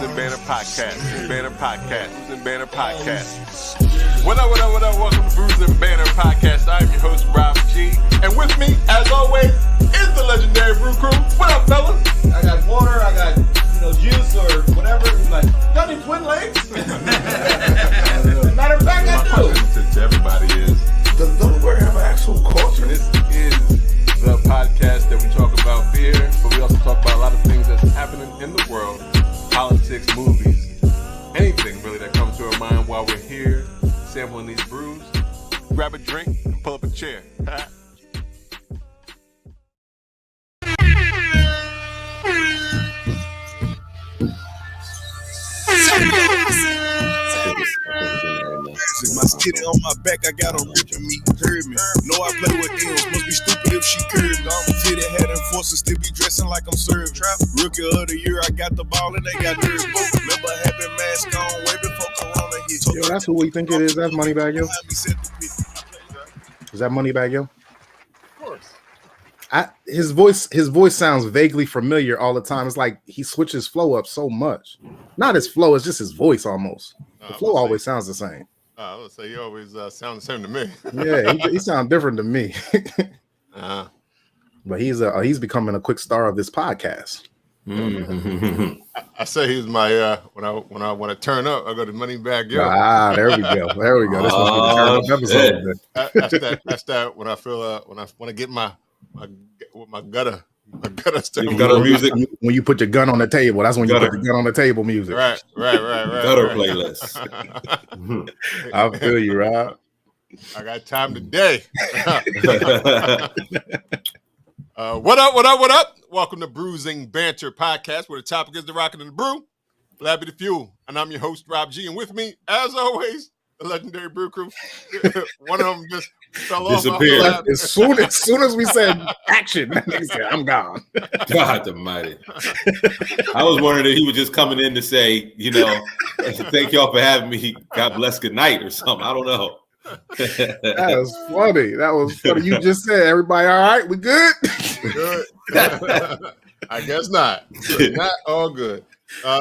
and Banner Podcast. What up? Welcome to Brews and Banner Podcast. I'm your host, Rob G. And with me, as always, is the Legendary Brew Crew. What up, fellas? I got water, I got, juice or whatever. He's like, got any twin legs? Matter of fact, I do. To everybody is, does Delaware have an actual culture? This is the podcast that we talk about beer, but we also talk about a lot of things that's happening in the world, politics, movies, anything really that comes to our mind while we're here sampling these brews. Grab a drink and pull up a chair. My skitty on my back, I got a rip in me, heard me. Know I play with M's, must be stupid if she curved. I'm fitted, had enforcers, still be dressing like I'm served. Rookie of the year, I got the ball and they got nerves. Remember having mask on way before Corona hit. Yo, that's who we think it is. That's Moneybag Yo. Is that Moneybag Yo? Of course. His voice sounds vaguely familiar all the time. It's like he switches flow up so much. Not his flow, it's just his voice almost. The flow always sounds the same. I would say he always sounds the same to me. Yeah, he sounds different to me. But he's becoming a quick star of this podcast. Mm-hmm. I say he's my when I want to turn up, I go to Moneybag Yo. There we go. This was the turn up episode. That's that when I feel when I want to get my gutter. Music. When you put your gun on the table, that's when you put the gun on the table music. Right. Gutter playlist. I feel you, Rob. I got time today. What up? Welcome to Bruising Banter Podcast, where the topic is the rockin' and the brew. Glad to be the fuel. And I'm your host, Rob G. And with me, as always, the Legendary Brew Crew. One of them just fell off. Disappeared. As soon as we said action, that nigga said, I'm gone. God almighty. I was wondering if he was just coming in to say, thank y'all for having me. God bless, good night or something. I don't know. That was funny. You just said, everybody all right? We good? Good. I guess not. Not all good.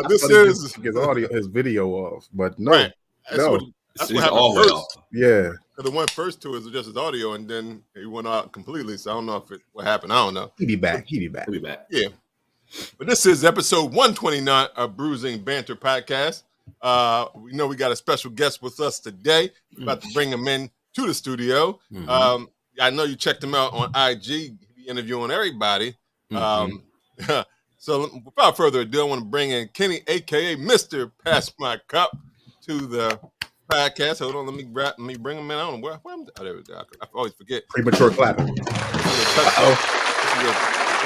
This is his video off, but no. Right. No. That's what happened first. Yeah. The one first to is just his audio, and then he went out completely. So I don't know what happened. I don't know. He'll be back. Yeah. But this is episode 129 of Bruising Banter Podcast. We know we got a special guest with us today. We're about to bring him in to the studio. Mm-hmm. I know you checked him out on IG. He be interviewing everybody. Mm-hmm. So without further ado, I want to bring in Kenny, aka Mr. Pass My Cup, to the podcast. Hold on, let me bring him in. I don't know where there we go. I always forget. Premature clapping. It's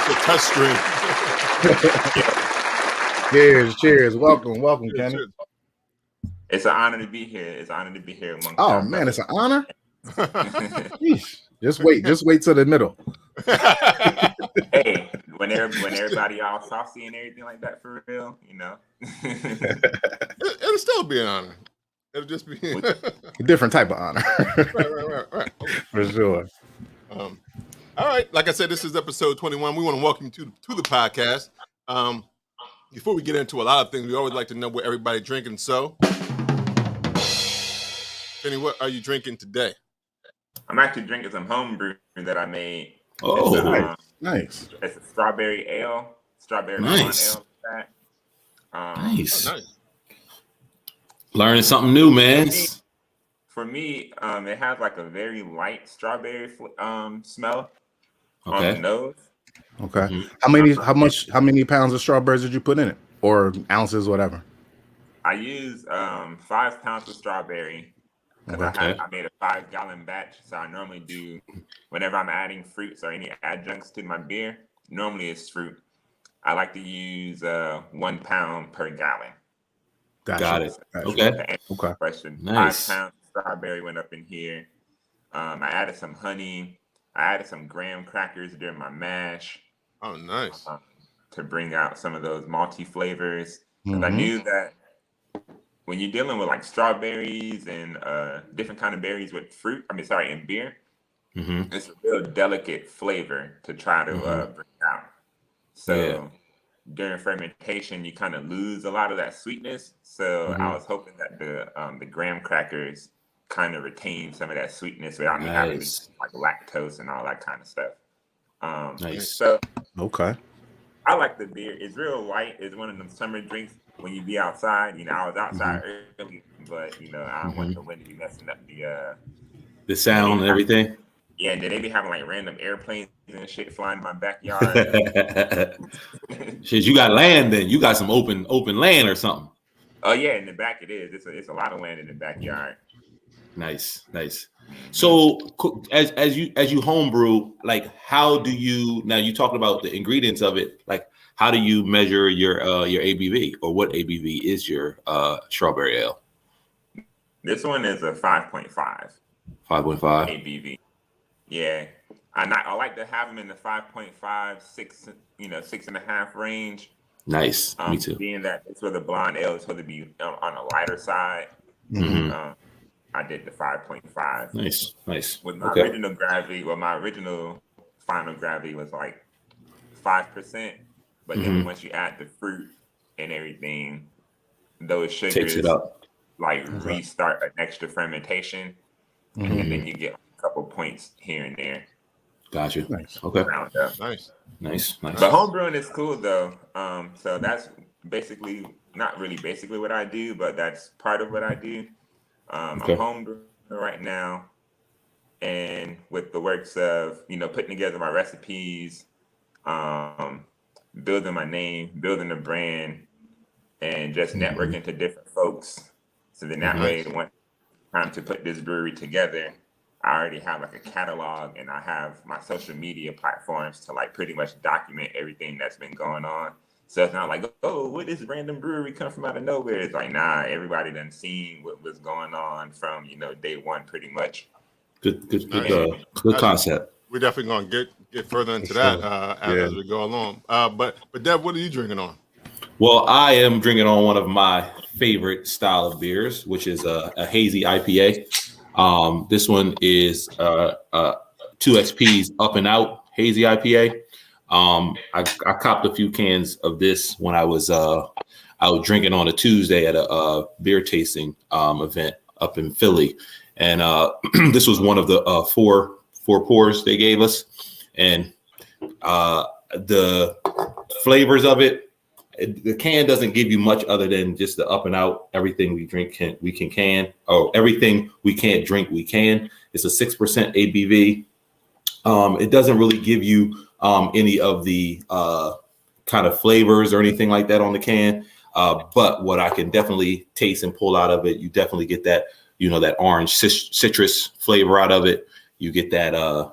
a touch screen. Cheers. Welcome, Kenny. Cheers. It's an honor to be here. Man, it's an honor. Just wait till the middle. Hey, when everybody all saucy and everything like that, for real, It'll still be an honor. It'll just be a different type of honor. Right. For sure. All right. Like I said, this is episode 21. We want to welcome you to the podcast. Before we get into a lot of things, we always like to know what everybody's drinking. So, Kenny, what are you drinking today? I'm actually drinking some home brew that I made. Oh, nice. It's a strawberry ale. Nice. Ale. Nice. Oh, nice. Learning something new, man. For me, it has like a very light strawberry smell on the nose. Okay. Mm-hmm. How many pounds of strawberries did you put in it, or ounces, whatever? I use 5 pounds of strawberry because I made a 5-gallon batch. So I normally do, whenever I'm adding fruits or any adjuncts to my beer, normally it's fruit. I like to use 1 pound per gallon. Got it. Okay. Question. Nice. 5 pounds of strawberry went up in here. I added some honey. I added some graham crackers during my mash. Oh, nice. To bring out some of those malty flavors. Because I Mm-hmm. knew that when you're dealing with like strawberries and different kind of berries with in beer, mm-hmm. it's a real delicate flavor to try to bring out. So during fermentation, you kind of lose a lot of that sweetness. So I was hoping that the graham crackers kind of retain some of that sweetness without me having to like lactose and all that kind of stuff. So Okay. I like the beer. It's real light. It's one of them summer drinks when you be outside. You know, I was outside early, but you know, I don't want the wind to be messing up the sound and everything. Yeah, and then they be having like random airplanes and shit flying in my backyard. Shit, you got land then. You got some open land or something. Oh yeah, in the back it is. It's a lot of land in the backyard. Nice. So as you homebrew, like how do you now you talked about the ingredients of it, like how do you measure your ABV, or what ABV is your strawberry ale? This one is a 5.5. 5.5 ABV. Yeah. I like to have them in the 5.5, 6, 6.5 range. Nice. Me too. Being that it's for the blonde ale, it's supposed to be on a lighter side. I did the 5.5. Nice. With my original gravity, my original final gravity was like 5%. But then once you add the fruit and everything, those sugars takes it up. Like restart an extra fermentation. And then you get a couple points here and there. Gotcha. Nice. Okay. Nice. But homebrewing is cool though. So that's not really basically what I do, but that's part of what I do. I'm homebrewing right now, and with the works of putting together my recipes, building my name, building a brand, and just networking to different folks. So then that way, when time to put this brewery together, I already have like a catalog, and I have my social media platforms to like pretty much document everything that's been going on. So it's not like, oh, where this random brewery come from out of nowhere? It's like, nah, everybody done seen what was going on from day one, pretty much. Good concept. We're definitely gonna get further into that as we go along. But Dev, what are you drinking on? Well, I am drinking on one of my favorite style of beers, which is a hazy IPA. This one is 2XP's Up and Out hazy IPA. I copped a few cans of this when I was out drinking on a Tuesday at a beer tasting event up in Philly, and this was one of the four pours they gave us, and the flavors of it. The can doesn't give you much other than just the Up and Out. Everything we drink we can can, or everything we can't drink we can. It's a 6% ABV. It doesn't really give you any of the kind of flavors or anything like that on the can. But what I can definitely taste and pull out of it, you definitely get that, that orange citrus flavor out of it. You get that,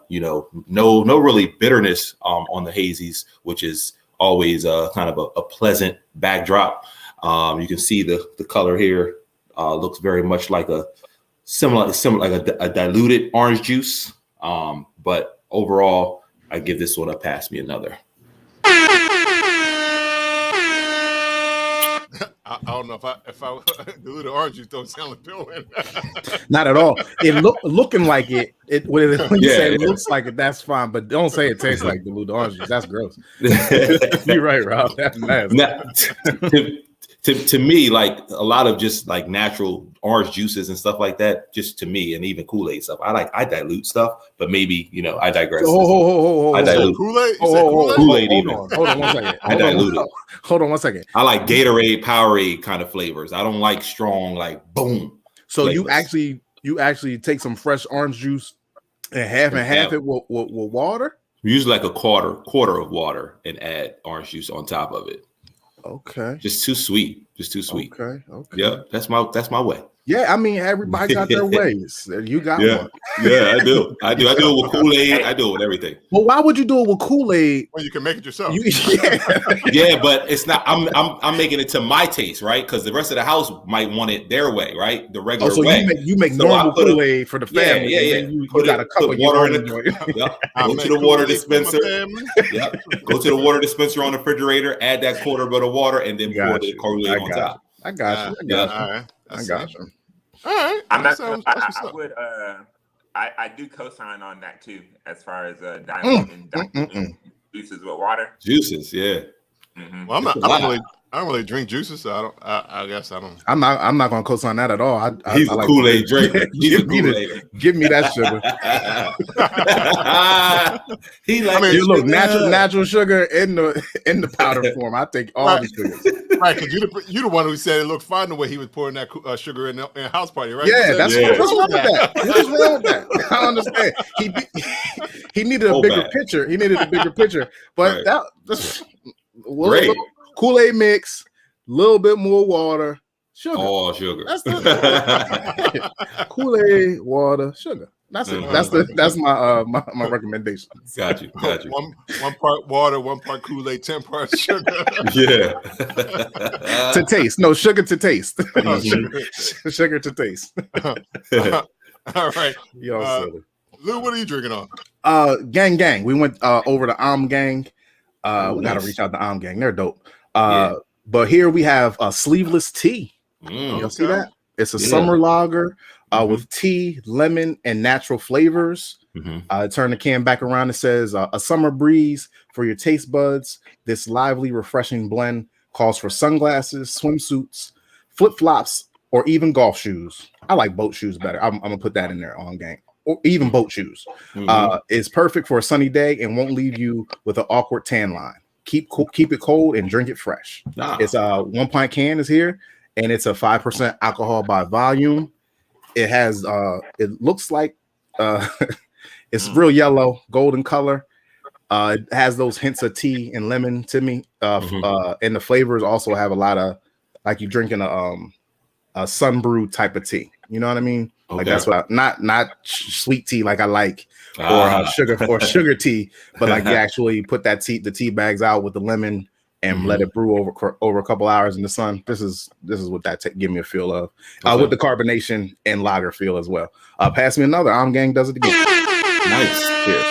no really bitterness on the hazies, which is always kind of a pleasant backdrop. You can see the color here looks very much like a similar like a diluted orange juice. But overall, I give this one a pass me another. I don't know if I dilute orange juice don't sound appealing. Not at all. It looking like it. When you say it looks like it, that's fine. But don't say it tastes like dilute orange juice. That's gross. You're right, Rob. That's nasty. Now, to me, like a lot of just like natural orange juices and stuff like that, just to me, and even Kool-Aid stuff. I dilute stuff, but maybe I digress. I dilute Kool-Aid. Kool-Aid even. Hold on 1 second. I dilute it. Hold on 1 second. I like Gatorade, Powerade kind of flavors. I don't like strong, like boom. So flavors. you actually take some fresh orange juice and half it with water? Usually like a quarter of water and add orange juice on top of it. Okay. Just too sweet. Okay. Yeah, that's my way. Yeah, I mean, everybody got their ways. You got one. Yeah, I do. I do it with Kool-Aid. I do it with everything. Well, why would you do it with Kool-Aid? Well, you can make it yourself. Yeah, but it's not. I'm making it to my taste, right? Because the rest of the house might want it their way, right? The regular way. You make normal Kool-Aid for the family. Yeah. And then you got a cup of water in it. Go to the water dispenser. Yep. Go to the water dispenser on the refrigerator. Add that quarter of the water, and then pour the Kool-Aid on top. I got you. All right. I got you. All right. I do co-sign on that too, as far as diluting juices with water. Juices, yeah. Mhm. Well, It's a lot. I don't really drink juices, so I guess I don't. I'm not gonna co-sign that at all. He's a like Kool-Aid drinker. He's a give me Kool-Aider. give me that sugar. He like mean, You look sugar. natural sugar in the powder form. I take all the sugars. Right, because you the one who said it looked fine the way he was pouring that sugar in the house party, right? Yeah, You said, that's Yeah. what's wrong with that. What's wrong with that? I don't understand. He needed a Whole bigger bag. picture. He needed a bigger picture. But Right. Great. Kool-Aid mix, little bit more water, sugar. All sugar. That's Kool-Aid, water, sugar. That's it. That's my my recommendation. Got you. one part water, 1 part Kool-Aid, 10 parts sugar. Yeah. To taste. No, sugar to taste. Oh, sugar. Sugar to taste. All right, Yo, silly. Lou, what are you drinking on? Gang. We went over to Gang. Oh, We gotta nice. reach out to Gang. They're dope. Yeah. But here we have a sleeveless tea. You'll see Okay. that? It's a Yeah. summer lager Mhm. with tea, lemon, and natural flavors. Mhm. Turn the can back around. It says a summer breeze for your taste buds. This lively, refreshing blend calls for sunglasses, swimsuits, flip-flops, or even golf shoes. I like boat shoes better. I'm gonna put that in there on Gang. Or even boat shoes. Mhm. It's perfect for a sunny day and won't leave you with an awkward tan line. Keep it cold and drink it fresh. Nah. It's a 1 pint can is here, and it's a 5% alcohol by volume. It has it looks like it's real yellow, golden color. It has those hints of tea and lemon to me. And the flavors also have a lot of like you drinking a sun brew type of tea. You know what I mean? Like Okay. that's what not sweet tea like I like Ah. or sugar tea, but like you actually put the tea bags out with the lemon and let it brew over a couple hours in the sun. This is what that give me a feel of with the carbonation and lager feel as well. Pass me another. Gang does it again. Nice. Cheers.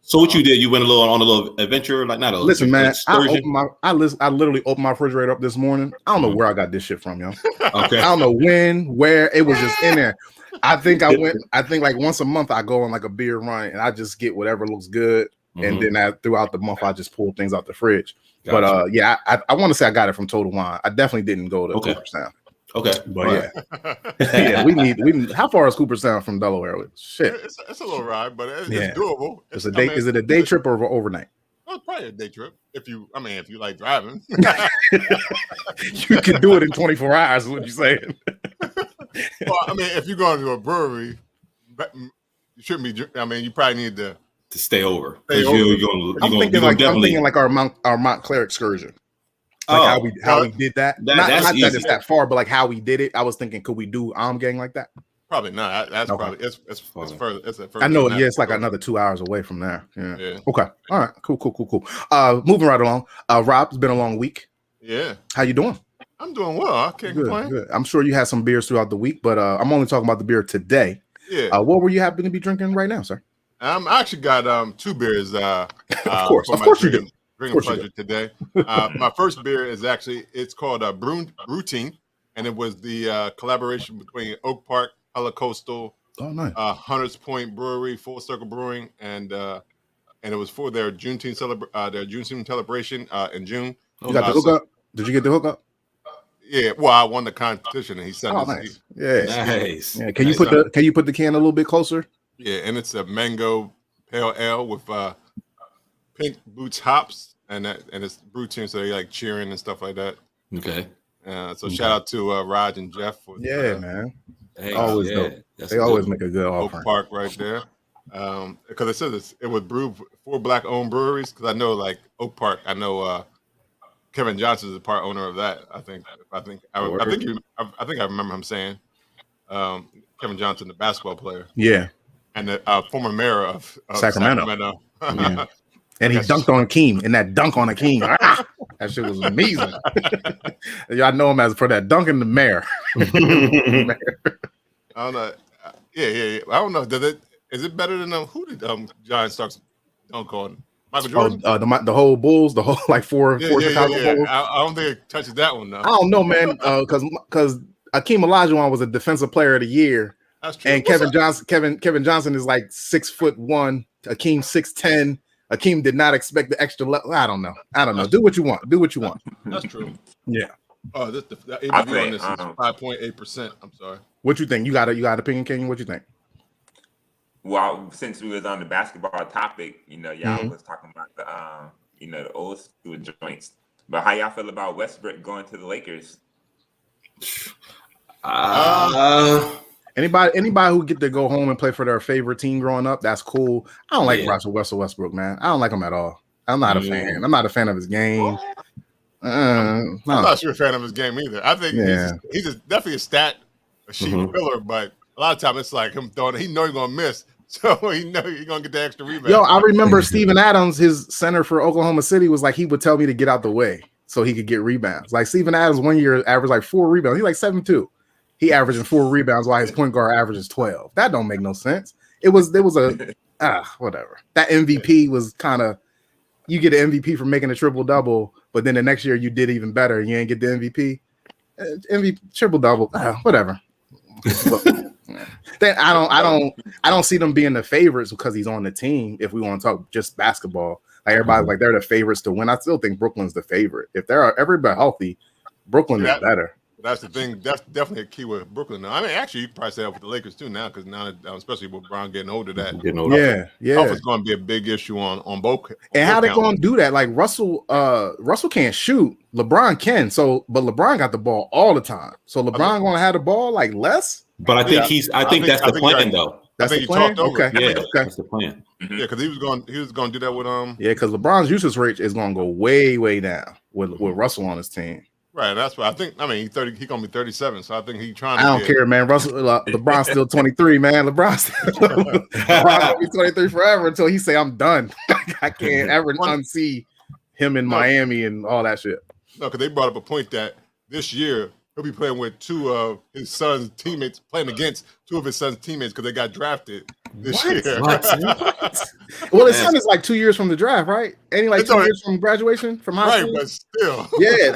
So what you did? You went on a little adventure, like not a Listen, man. excursion. I literally opened my refrigerator up this morning. I don't know where I got this shit from, yo. Okay. I don't know when, where it was just in there. I think like once a month I go on like a beer run and I just get whatever looks good. And then throughout the month I just pull things out the fridge. Gotcha. But yeah, I want to say I got it from Total Wine. I definitely didn't go to Cooperstown. Okay. But yeah, we need. How far is Cooperstown from Delaware? Shit, It's a little ride, but it's Yeah. doable. it's a day. Is it a day trip or overnight? Well, it's probably a day trip if you like driving. You can do it in 24 hours. Is what you're saying? Well, if you're going to a brewery, you shouldn't be. You probably need to stay over. Stay over. I'm thinking like our Montclair excursion. Like how we did that. Not that it's that far, but like how we did it. I was thinking, could we do Gang like that? Probably not. That's Okay. probably it's further. It's further. I know. than that. Yeah, it's like another 2 hours away from there. Yeah. Yeah. Okay. All right. Cool. Moving right along. Rob, it's been a long week. Yeah. How you doing? I'm doing well. I can't complain. Good. I'm sure you had some beers throughout the week, but I'm only talking about the beer today. Yeah. What were you happen to be drinking right now, sir? I actually got 2 beers. Of course you do. Drinking pleasure today. My first beer is it's called Routine, and it was the collaboration between Oak Park, Holocaustal, Oh, nice. Hunters Point Brewery, Full Circle Brewing, and it was for their Juneteenth celebration in June. You got the hookup? Did you get the hookup? Yeah, well, I won the competition, and he sent us. Nice. Yeah. Nice. Yeah. Can you put the can a little bit closer? Yeah, and it's a mango pale ale with pink boots hops, and it's brew team, so they like cheering and stuff like that. Okay. So shout out to Raj and Jeff for man. Hey, Always dope. They always make a good Oak offer. Park right there. Because it says it was brewed 4 black-owned breweries. Because I know like Oak Park, I know Kevin Johnson is a part owner of that. I think I remember him saying Kevin Johnson, the basketball player. Yeah. And the former mayor of Sacramento. Yeah. And he dunked on Akeem in that dunk on Akeem. That shit was amazing. Y'all know him for that dunk in the mayor. I don't know. Yeah. I don't know. Is it better than who did John Starks dunk on? Michael Jordan? The whole Bulls, the whole like four Chicago Bulls. I don't think it touches that one though. I don't know, man. Because Akeem Olajuwon was a defensive player of the year. That's true. And Kevin Johnson is like 6'1", Akeem 6'10", Akeem did not expect the extra level. I don't know. Do what you want. That's true. Yeah. Oh, the I ABV think, on this is 5.8%. I'm sorry. What you think? You got an opinion, Kenyon? What you think? Well, since we was on the basketball topic, y'all Mhm. was talking about the the old school joints. But how y'all feel about Westbrook going to the Lakers? Anybody who get to go home and play for their favorite team growing up, that's cool. I don't like Russell Westbrook, man. I don't like him at all. I'm not a fan. I'm not a fan of his game. I'm not sure a fan of his game either. I think he's definitely a sheet filler, but a lot of times it's like him throwing. He know he's gonna miss, so he know he's gonna get the extra rebound. Yo, I remember Steven Adams, his center for Oklahoma City, was like he would tell me to get out the way so he could get rebounds. Like Steven Adams, one year averaged like 4 rebounds. He's like 7'2". He averaging 4 rebounds while his point guard averages 12. That don't make no sense. There was a whatever. That MVP was kind of, you get an MVP for making a triple double, but then the next year you did even better. You ain't get the MVP. MVP triple double, whatever. Then I don't see them being the favorites because he's on the team. If we want to talk just basketball, like everybody's like they're the favorites to win. I still think Brooklyn's the favorite. If everybody healthy, Brooklyn is better. That's the thing. That's definitely a key with Brooklyn now. I mean, actually, you can probably say that with the Lakers too now, because now, especially with Brown getting older, health is going to be a big issue on both. And how they going to do that? Like Russell can't shoot. LeBron can. But LeBron got the ball all the time. So LeBron going to have the ball like less. But I think that's the plan, though. That's the plan. Okay. That's the plan. Yeah, because he was going to do that with Yeah, because LeBron's usage rate is going to go way, way down with Russell on his team. Right, that's what I think. I mean, he's gonna be 37, so I think he's trying. I don't care, man. LeBron's still 23, man. LeBron's gonna be 23 forever until he say I'm done. I can't ever unsee him in Miami and all that shit. No, because they brought up a point that this year he'll be playing with two of his son's teammates, playing against two of his son's teammates because they got drafted this year. Well, his son is like 2 years from the draft, right? Ain't he like 2 years from graduation from high school? Right, but still. Yeah,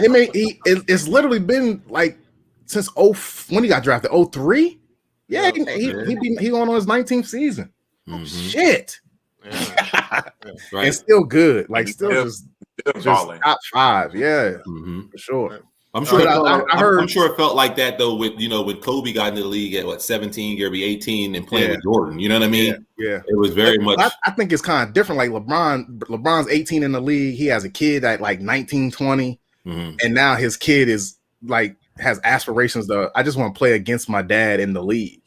it's literally been like since when he got drafted, 03? Yeah, he going on his 19th season. Mm-hmm. Shit. Yeah. Right. And still good. Like still just balling. top 5. Yeah, for sure. Right. I'm sure. I'm sure it felt like that though. With when Kobe got into the league at 17, gonna be 18, and playing with Jordan. You know what I mean? Yeah. It was very much. I think it's kind of different. Like LeBron's 18 in the league. He has a kid at like 19, 20, and now his kid is like has aspirations to. I just want to play against my dad in the league.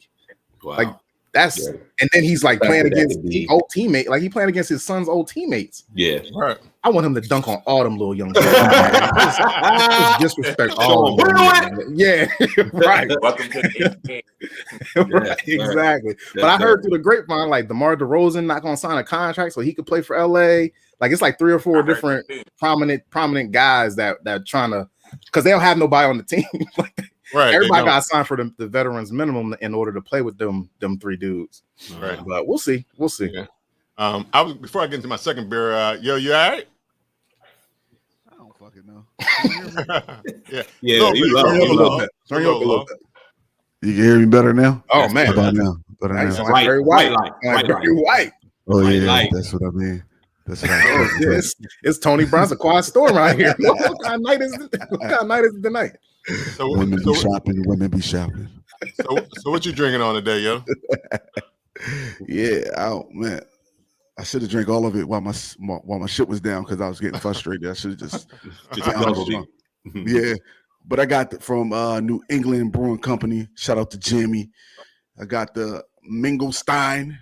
Wow. Like that's, and then he's like playing against old teammate. Like he playing against his son's old teammates. Yeah. Right. I want him to dunk on all them little young kids. Just disrespect all of them. Yeah, right. Welcome to the game. Right, exactly. But I heard through the grapevine, like DeMar DeRozan not going to sign a contract so he could play for LA. Like it's like 3 or 4 different prominent guys that trying to, because they don't have nobody on the team. Like, right. Everybody got signed for the veterans minimum in order to play with them 3 dudes. Right. But we'll see. Yeah. Before I get into my second beer, you all right? I don't fucking know. Yeah. You love it. Turn you up a little bit. You can hear me better now? Oh man. How about now? Better Now you now. sound like very white. Right. Very white. Oh Right yeah, light. that's what I mean. That's what I mean. It's Tony Brown's a quiet storm right here. What kind of night is it tonight? So Women be shopping. So what you drinking on today, yo? Yeah, man. I should have drank all of it while my shit was down because I was getting frustrated. I should have just yeah. But I got from New England Brewing Company. Shout out to Jimmy. I got the Mango Stein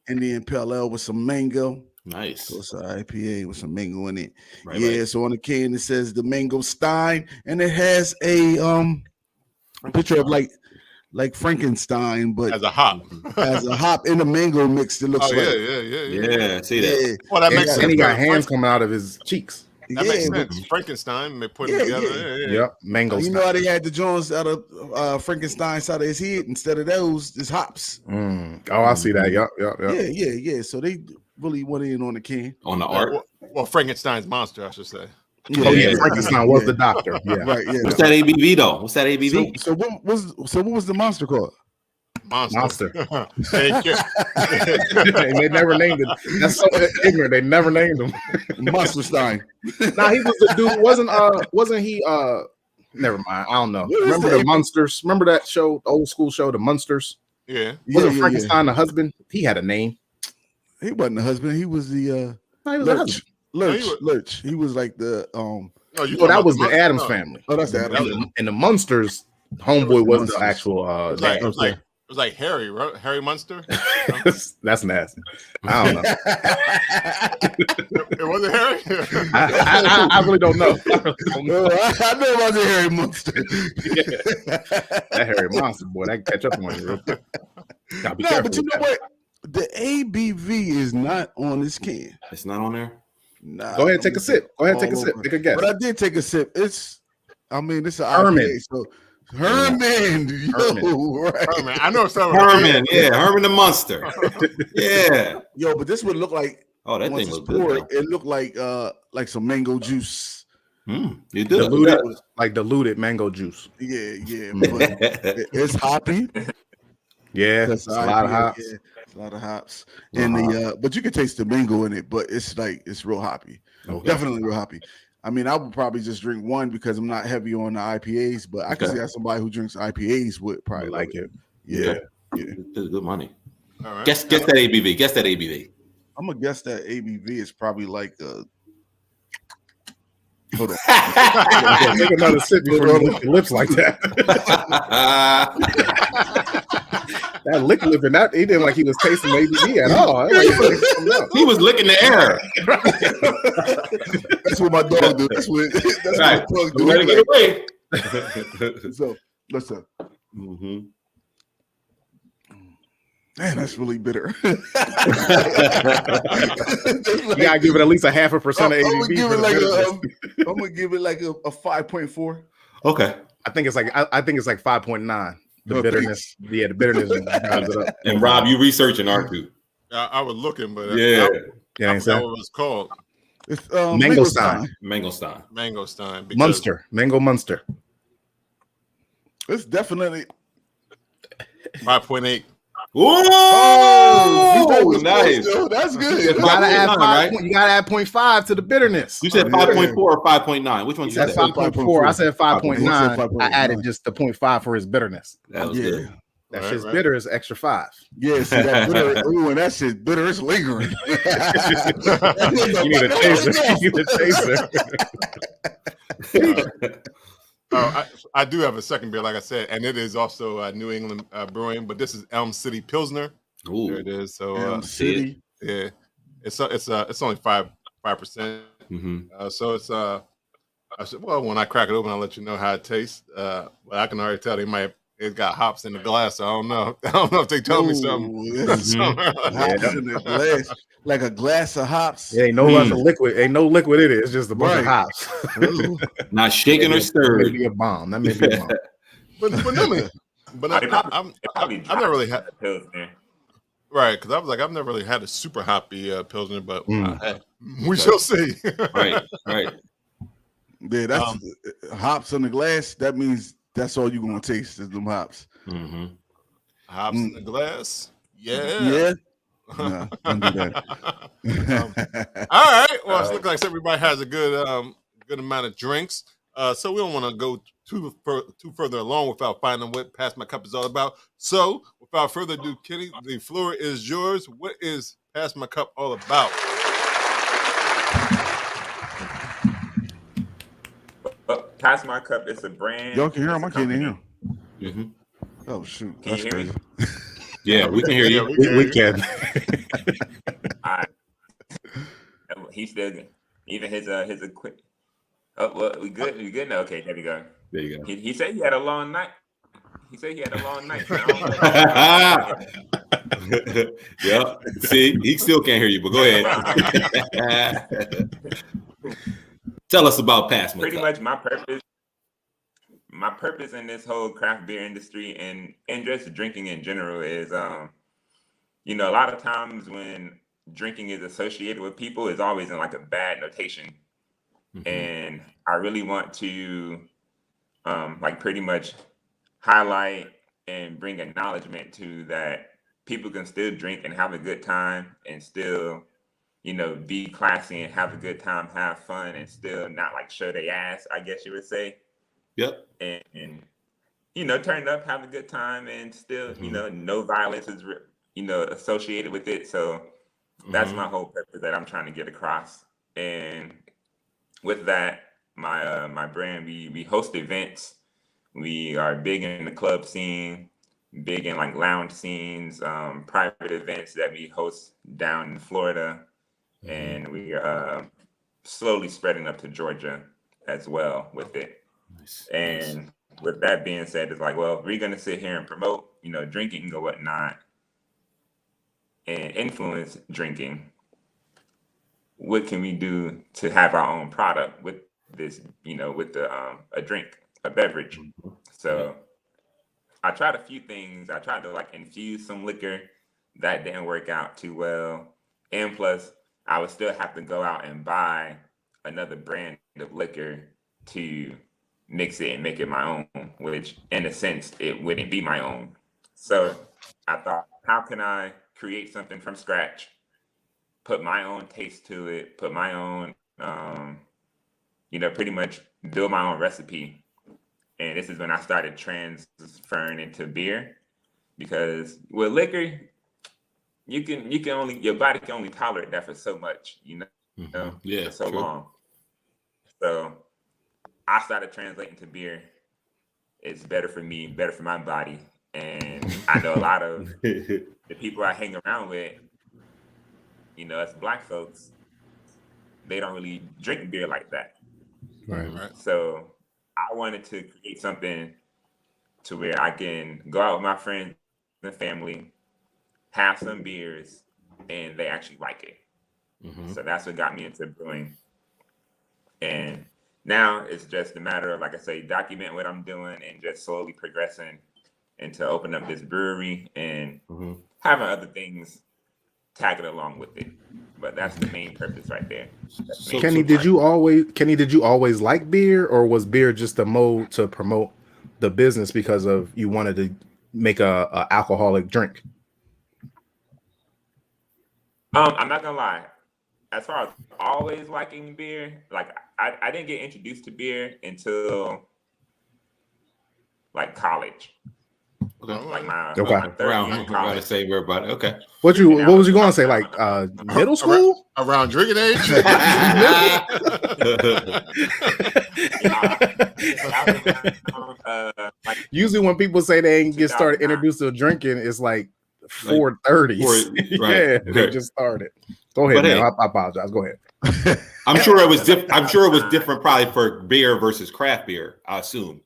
Indian Pale Ale with some mango. Nice. So it's an IPA with some mango in it. Right. So on the can it says the Mango Stein, and it has a picture of like Frankenstein, but As a hop. as a hop in a mango mix. It looks like. Yeah. See that? Yeah. Well, that makes sense. And he got hands coming out of his cheeks. That makes sense. Frankenstein, they put it together. Yeah. Yep, mango. You know how they had the Jones out of Frankenstein's out of his head instead of those, it's hops. Oh, I see that. Yep. Yeah. So they really went in on the can. On the art. Well, Frankenstein's monster, I should say. Yeah. Frankenstein was the doctor. Yeah. Right. Yeah. What's that ABV though? What's that ABV? So what was the monster called? Monster. Hey, And they never named it. That's so ignorant. They never named him. Monster Stein. Nah, he was the dude. Wasn't he? Never mind. I don't know. What is Remember the the Munsters? Remember that show, the old school show, the Munsters? yeah. Wasn't Frankenstein the husband? He had a name. He wasn't the husband. He was the No, he was the husband. Lurch. He was like the Oh, No, that was the Adams family. Oh, that's the Adams. And the Munsters, homeboy was the actual It was like Harry, right? Harry Munster. That's nasty. I don't know. It wasn't Harry. I really don't know. I know about the Harry Monster. That Harry Monster, boy, that can catch up on you real quick. Gotta be careful But you with know that. what? The ABV is not on this can. It's not on there. Nah, Go ahead and take a sip. Go ahead and take a sip. Take a guess. But I did take a sip. It's an Herman. IPA, so Herman. Right. Herman. I know some Herman, yeah, Herman the Monster. Yeah. Yo, but this would look like That once thing it's was good. poured, it looked like some mango juice. You did Diluted mango juice. Yeah. But it's hoppy. Yeah, That's it's a lot of IPA, hops. yeah, it's a lot of hops. And the but you can taste the mango in it, but it's real hoppy. Okay. Definitely real hoppy. I mean, I would probably just drink one because I'm not heavy on the IPAs, but I can see how somebody who drinks IPAs would probably like it. Yeah. It's good money. All right. Guess that ABV. Guess that ABV. I'm gonna guess that ABV is probably like hold on. Take another sip before you lick your lips like that. That lick lipping, that he didn't like he was tasting ABV at all. He was licking the air. That's what my dog do. That's what my dog do. Let it get away. So listen. Mm-hmm. Man, that's really bitter. You gotta give it at least a 0.5% of ABV. I'm gonna give it like a 5.4. Okay. I think it's like 5.9. The bitterness, the bitterness drives it up. And Rob, you researching, aren't you? I was looking, but Yeah, I forgot what it was called. It's Mangostein. Mangostein. Mango Munster. It's definitely 5.8. Oh, nice. That's good. You gotta add 0.5 to the bitterness. You said 5.4 or 5.9. Which one you said? said? 5.4. I said 5.9. 5.9. I added just the 0.5 for his bitterness. That was good. That shit's bitter is extra 5. Yeah, see that bitter. Ooh, and that shit bitter is lingering. You need a chaser. You need a chaser. I do have a second beer, like I said, and it is also New England brewing, but this is Elm City Pilsner. Ooh. There it is. So Elm City. yeah, it's only 5%. Mm-hmm. So it's when I crack it open, I'll let you know how it tastes. But I can already tell it's got hops in the glass. So I don't know if they told me something. Hops in the glass, like a glass of hops. It ain't no other liquid. Ain't no liquid in it. It's just a bunch of hops. Not shaken or stirred. Maybe a bomb. That may be a bomb. But I've never really had a Pilsner. Right, because I was like, I've never really had a super hoppy Pilsner, but we shall see. Right. Yeah, that's hops on the glass. That means that's all you're gonna taste is them hops. Mm-hmm. Hops in the glass. Yeah. No, don't do that. All right. Well, it looks like everybody has a good amount of drinks. So we don't want to go too further along without finding what Pass My Cup is all about. So without further ado, Kenny, the floor is yours. What is Pass My Cup all about? Pass My Cup is a brand. Y'all can hear him. I can't hear him. Mm-hmm. Oh shoot! Can you hear me? Yeah, we can hear you. We can. All right. He's still good. Even his quick. Oh well, we good. We good now. Okay, there we go. There you go. He said he had a long night. So Yeah. See, he still can't hear you, but go ahead. Tell us about Pass My Cup. Pretty much my purpose in this whole craft beer industry and just drinking in general is, a lot of times when drinking is associated with people, it's always in like a bad notation. Mm-hmm. And I really want to, pretty much highlight and bring acknowledgement to that people can still drink and have a good time and still, you know, be classy and have a good time, have fun, and still not like show their ass, I guess you would say. Yep. And you know, turn up, have a good time, and still, you know, no violence is, you know, associated with it. So that's my whole purpose that I'm trying to get across. And with that, my brand, we host events. We are big in the club scene, big in like lounge scenes, private events that we host down in Florida, and we are slowly spreading up to Georgia as well with it. Nice. And with that being said, it's like, well, we're gonna sit here and promote, you know, drinking or whatnot, and influence drinking. What can we do to have our own product with this, you know, with the a drink, a beverage? So I tried a few things. I tried to like infuse some liquor. That didn't work out too well. And plus, I would still have to go out and buy another brand of liquor to mix it and make it my own, which in a sense, it wouldn't be my own. So I thought, how can I create something from scratch, put my own taste to it, put my own, you know, pretty much build my own recipe. And this is when I started transferring into beer, because with liquor, you can only, your body can only tolerate that for so much, you know, Yeah, for so true. long. So I started translating to beer. It's better for me, better for my body. And I know a lot of the people I hang around with, you know, as Black folks, they don't really drink beer like that. Right. So I wanted to create something to where I can go out with my friends and family, have some beers, and they actually like it. So that's what got me into brewing. And now it's just a matter of, like I say, document what I'm doing and just slowly progressing into open up this brewery and having other things tagging along with it. But that's the main purpose right there. So, Kenny, did you always like beer, or was beer just a mode to promote the business because of you wanted to make a alcoholic drink? I'm not gonna lie. As far as always liking beer, like I didn't get introduced to beer until like college. Like my third around year in around the college. same word, but okay. What was you gonna say? Like middle school? Around drinking age? Like Usually when people say they ain't get started 2009. introduced to drinking, it's like 4:30s. Right. They just started. Go ahead, But man. hey. I apologize. Go ahead. I'm sure it was different. I'm sure it was different, probably for beer versus craft beer. I assume,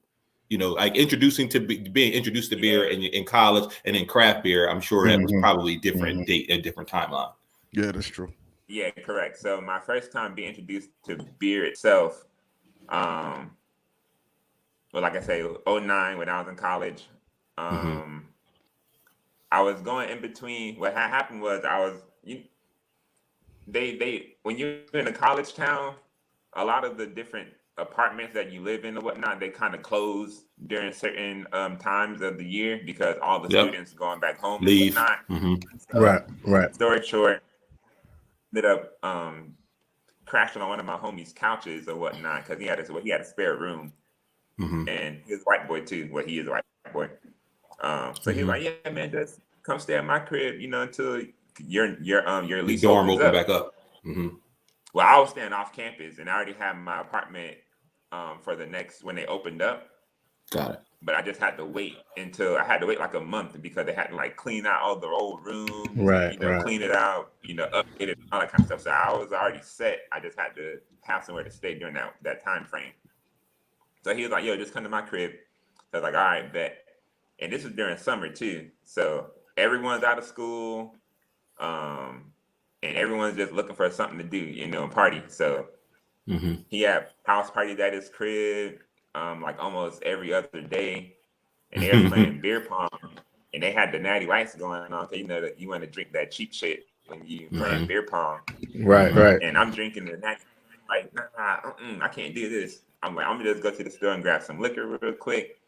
you know, like being introduced to beer in college and in craft beer. I'm sure that was probably different date and different timeline. Yeah, that's true. Yeah, correct. So my first time being introduced to beer itself, well, like I say, 2009 when I was in college. I was going in between. What had happened was when you're in a college town, a lot of the different apartments that you live in and whatnot, they kind of close during certain times of the year because all the students going back home Leave. and whatnot. So, Right. Story short, ended up crashing on one of my homies' couches or whatnot because he had a spare room, and he was a white boy too. Well, he is a white boy. So he was like, "Yeah, man, just come stay at my crib, you know, until your lease Dorm opens open up." back up. Well, I was staying off campus, and I already had my apartment for the next when they opened up. Got it. But I just had to wait like a month because they had to like clean out all the old rooms, clean it out, update it, all that kind of stuff. So I was already set. I just had to have somewhere to stay during that time frame. So he was like, "Yo, just come to my crib." So I was like, "All right, bet." And this was during summer too. So everyone's out of school, and everyone's just looking for something to do, party. So he had house parties at his crib, like almost every other day, and they were playing beer pong, and they had the natty lights going on. So that you want to drink that cheap shit when you playing beer pong. Right. And I'm drinking the natty, like, I can't do this. I'm like, I'm gonna just go to the store and grab some liquor real quick.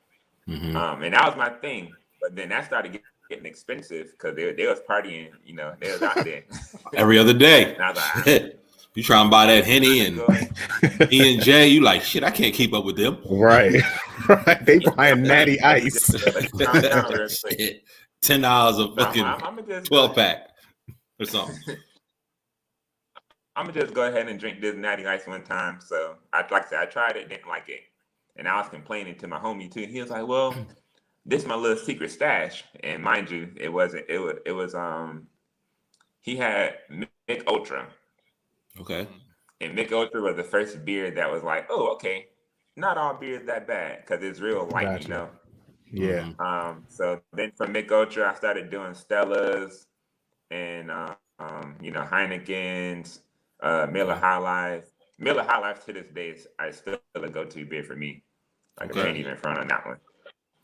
And that was my thing. But then that started getting expensive because they was partying, you know, they was out there every other day. And I was like, You try and buy that Henny and E&J, you like, shit, I can't keep up with them. Right. Right. They buying Natty Ice. $10 a fucking 12 pack or something. I'm gonna just go ahead and drink this Natty Ice one time. So like I said, I tried it, didn't like it, and I was complaining to my homie too. He was like, "Well, this is my little secret stash," and mind you, it wasn't. It was he had Mick Ultra. Okay. And Mick Ultra was the first beer that was like, oh, okay, not all beer is that bad because it's real light, Gotcha. you know. Yeah. So then from Mick Ultra, I started doing Stellas and you know, Heineken's, Miller High Life. Miller High Life to this day is still a go-to beer for me. Like I can't even front on that one.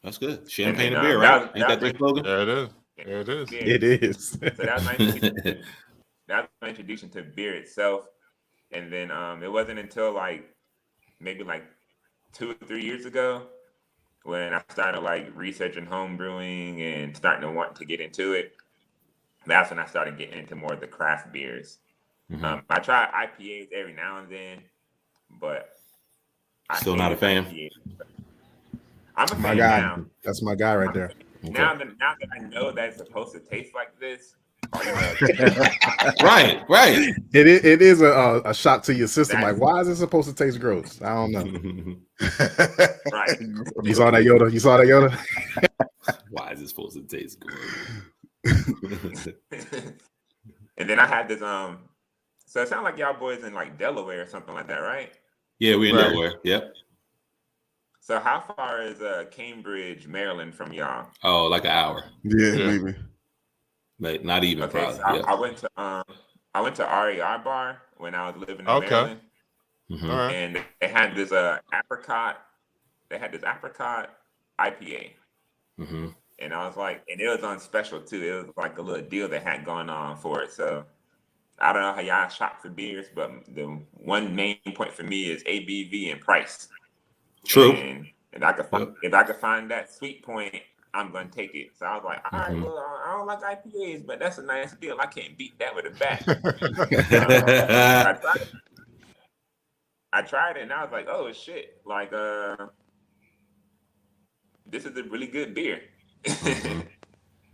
That's good. Champagne and beer, right? Ain't that the slogan? There it is. There it is. It is. So that was my introduction to beer itself. And then it wasn't until maybe 2 or 3 years ago when I started researching home brewing and starting to want to get into it. That's when I started getting into more of the craft beers. Mm-hmm. I try IPAs every now and then, but still not a fan. I'm a My fan guy. now. That's my guy right there. Now that I know that it's supposed to taste like this. Right. It is a shock to your system. Like, why is it supposed to taste gross? I don't know. Right. You saw that Yoda? Why is it supposed to taste gross? And then I had this so it sounds like y'all boys in Delaware or something like that, right? Yeah, we in Delaware. Yep. So how far is Cambridge, Maryland from y'all? Oh, like an hour. Yeah, maybe. Like not even probably. So I went to RER bar when I was living in Maryland. Mm-hmm. All right. And they had this apricot. They had this apricot IPA. Mm-hmm. And I was like, and it was on special too. It was like a little deal they had going on for it. So I don't know how y'all shop for beers, but the one main point for me is ABV and price. True. And if I could find that sweet point, I'm gonna take it. So I was like, all right, well, I don't like IPAs, but that's a nice deal. I can't beat that with a bat. I tried it and I was like, oh shit, this is a really good beer.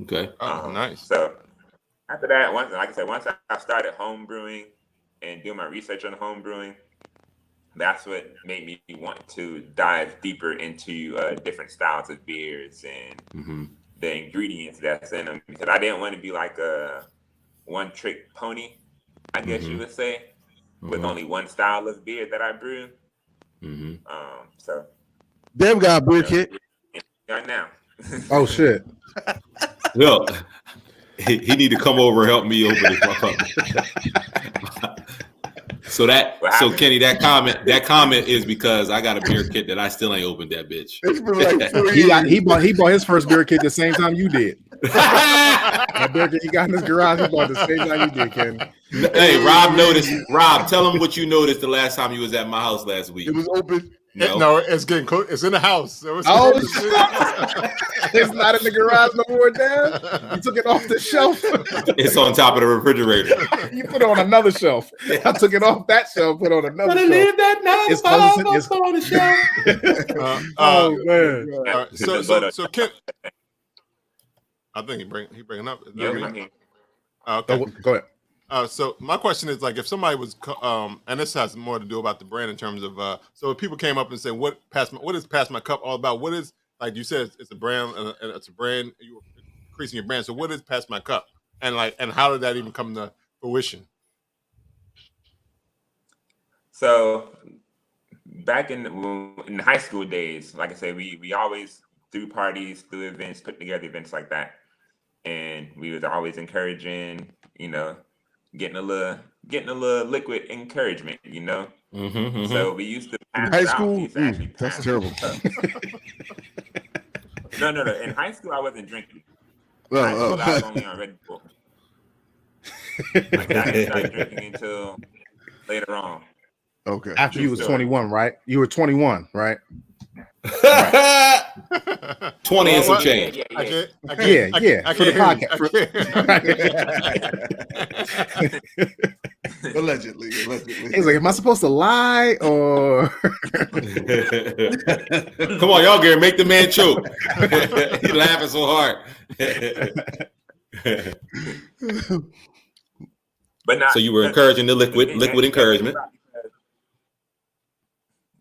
Okay. Oh, nice. So after that, once I started home brewing and doing my research on home brewing, that's what made me want to dive deeper into different styles of beers and the ingredients that's in them, because I didn't want to be like a one-trick pony, I guess you would say, with only one style of beer that I brew. So Dave got a beer kit. Right now. Oh shit. Yo, he need to come over and help me open this motherfucker. So Kenny, that comment is because I got a beer kit that I still ain't opened that bitch. It's been like 4 years. He bought his first beer kit the same time you did. That beer kit he got in his garage, he bought the same time you did, Ken. Hey, Rob noticed. Rob, tell him what you noticed the last time you was at my house last week. It was open. No, it's getting close. It's in the house. It's not in the garage no more, Dad. You took it off the shelf. It's on top of the refrigerator. You put it on another shelf. I took it off that shelf, put it on another shelf. Leave that It's on the shelf. Oh man. So Ken, I think he bringing up. Is that me? I'm here. Okay. Go ahead. So my question is, if somebody was, and this has more to do about the brand in terms of, so if people came up and said, what is Pass My Cup all about? What is, like you said, it's a brand, and it's a brand, you're increasing your brand. So what is Pass My Cup? And and how did that even come to fruition? So back in high school days, like I said, we always threw parties, threw events, put together events like that. And we was always encouraging, getting a little liquid encouragement, So we used to pass High out. school, We used to actually that's pass terrible. No. In high school, I wasn't drinking. I was only on Red Bull. I didn't start drinking until later on. Okay. After you was 21, right? You were 21, right? 20 and some change. Yeah. For the podcast. Allegedly. He's like, am I supposed to lie or? Come on, y'all, Gary, make the man choke. He's laughing so hard. But not, so you were encouraging the liquid encouragement.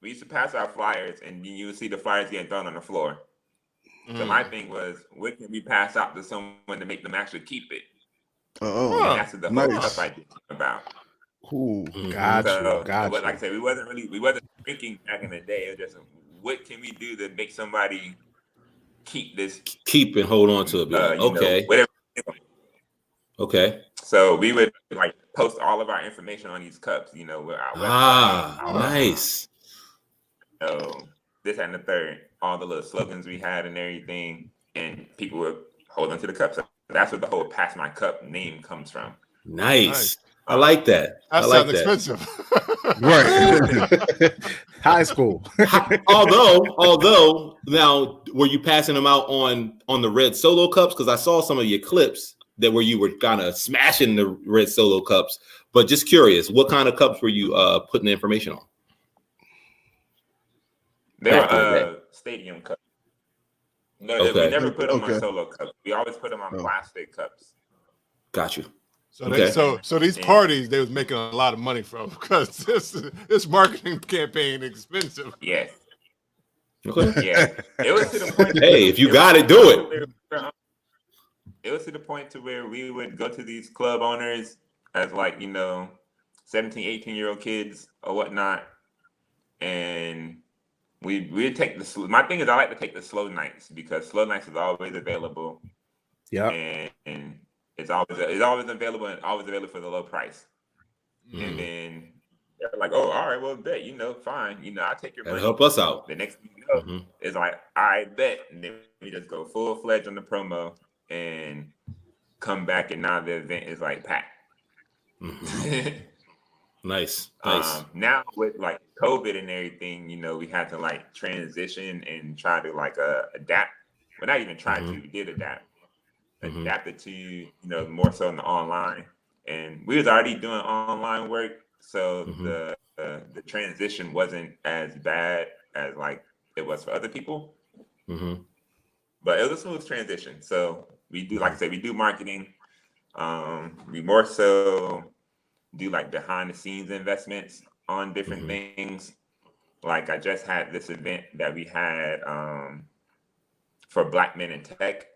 We used to pass out flyers, and you would see the flyers getting thrown on the floor. So my thing was, what can we pass out to someone to make them actually keep it? Oh, and that's the whole stuff I did about. Cool. Gotcha. But like I said, we wasn't drinking back in the day. It was just, what can we do to make somebody keep this? Keep and hold on to it. Okay. Whatever. Okay. So we would like post all of our information on these cups, with our website. Nice. This and the third, all the little slogans we had and everything, and people would hold on to the cups. So that's what the whole "Pass My Cup" name comes from. Nice. I like that. That sounds expensive. Right. High school. although now, were you passing them out on the red Solo cups? Because I saw some of your clips where you were kind of smashing the red Solo cups. But just curious, what kind of cups were you putting the information on? They were stadium cups. No, we never put them on Solo cups. We always put them on plastic cups. Got you. So these parties they was making a lot of money from because this marketing campaign is expensive. Yes. Okay. Yeah. It was to the point. Hey, if you got it, do it. It was to the point to where we would go to these club owners as 17, 18-year-old kids or whatnot, and we'd take my thing is I like to take the slow nights because slow nights is always available. Yeah. And it's always available and always available for the low price. And then they're like, oh, all right, well, bet, fine. I'll take your money. Help us out. The next thing you know, it's like, I bet. And then we just go full-fledged on the promo and come back, and now the event is like packed. Nice. Now with like COVID and everything, we had to like transition and try to like adapt. Well, not even try to, we did adapt. Adapted to more so in the online, and we was already doing online work, so the transition wasn't as bad as like it was for other people. But it was a smooth transition. So we do, like I said, we do marketing. We more so do like behind the scenes investments on different things. Like I just had this event that we had for Black Men in Tech.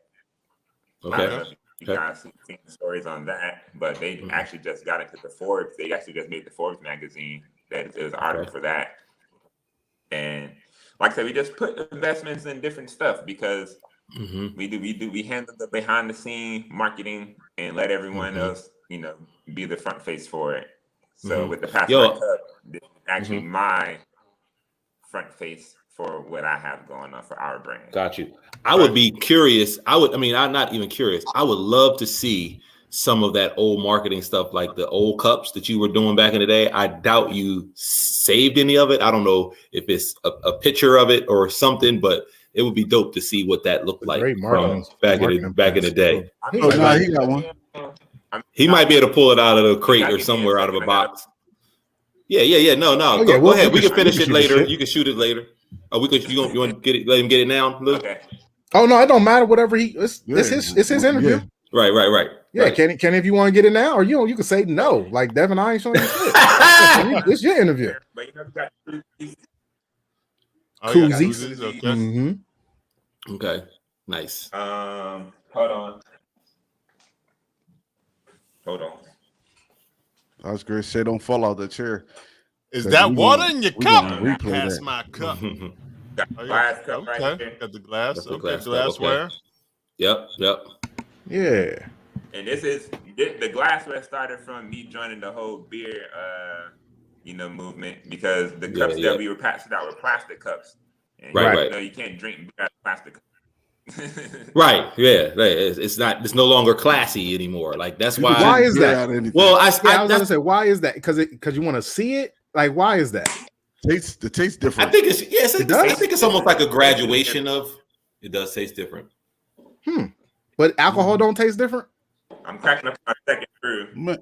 Okay. I don't know if you guys seen the stories on that, but they actually just got into the Forbes. They actually just made the Forbes magazine. That there's an article for that. And like I said, we just put investments in different stuff because we handle the behind the scene marketing and let everyone else, be the front face for it. So with the Pass My Cup, this is actually my front face for what I have going on for our brand. Got you. I would be curious. I'm not even curious. I would love to see some of that old marketing stuff, like the old cups that you were doing back in the day. I doubt you saved any of it. I don't know if it's a picture of it or something, but it would be dope to see what that looked like from back in the day. He got one. He might be able to pull it out of a crate or somewhere out of a box. Yeah. No. Go ahead. We can finish it later. You can shoot it later. Oh, you want to get it? Let him get it now, Luke? Okay. Oh no, it don't matter. Whatever it's his interview. Yeah. Right. Yeah, Kenny, if you want to get it now, or you can say no. Like Devin, I ain't showing you shit. It's your interview. But you got koozies. Okay. Nice. Hold on. I was gonna say, don't fall out the chair. Is that water in your cup? Pass my cup. Got the glass cup right there. Got the glass. Glassware. Glassware. Yep. Yeah. And the glassware started from me joining the whole beer, movement because the cups that we were passing out were plastic cups. And you can't drink beer out of plastic cups. Right. Yeah. It's no longer classy anymore. Like that's why. Why is that? Well, I was gonna say, why is that? Because you want to see it. Like, why is that? The taste different. I think it's It does? I think it's almost like a graduation of. It does taste different. But alcohol don't taste different. I'm cracking up my second brew. Man,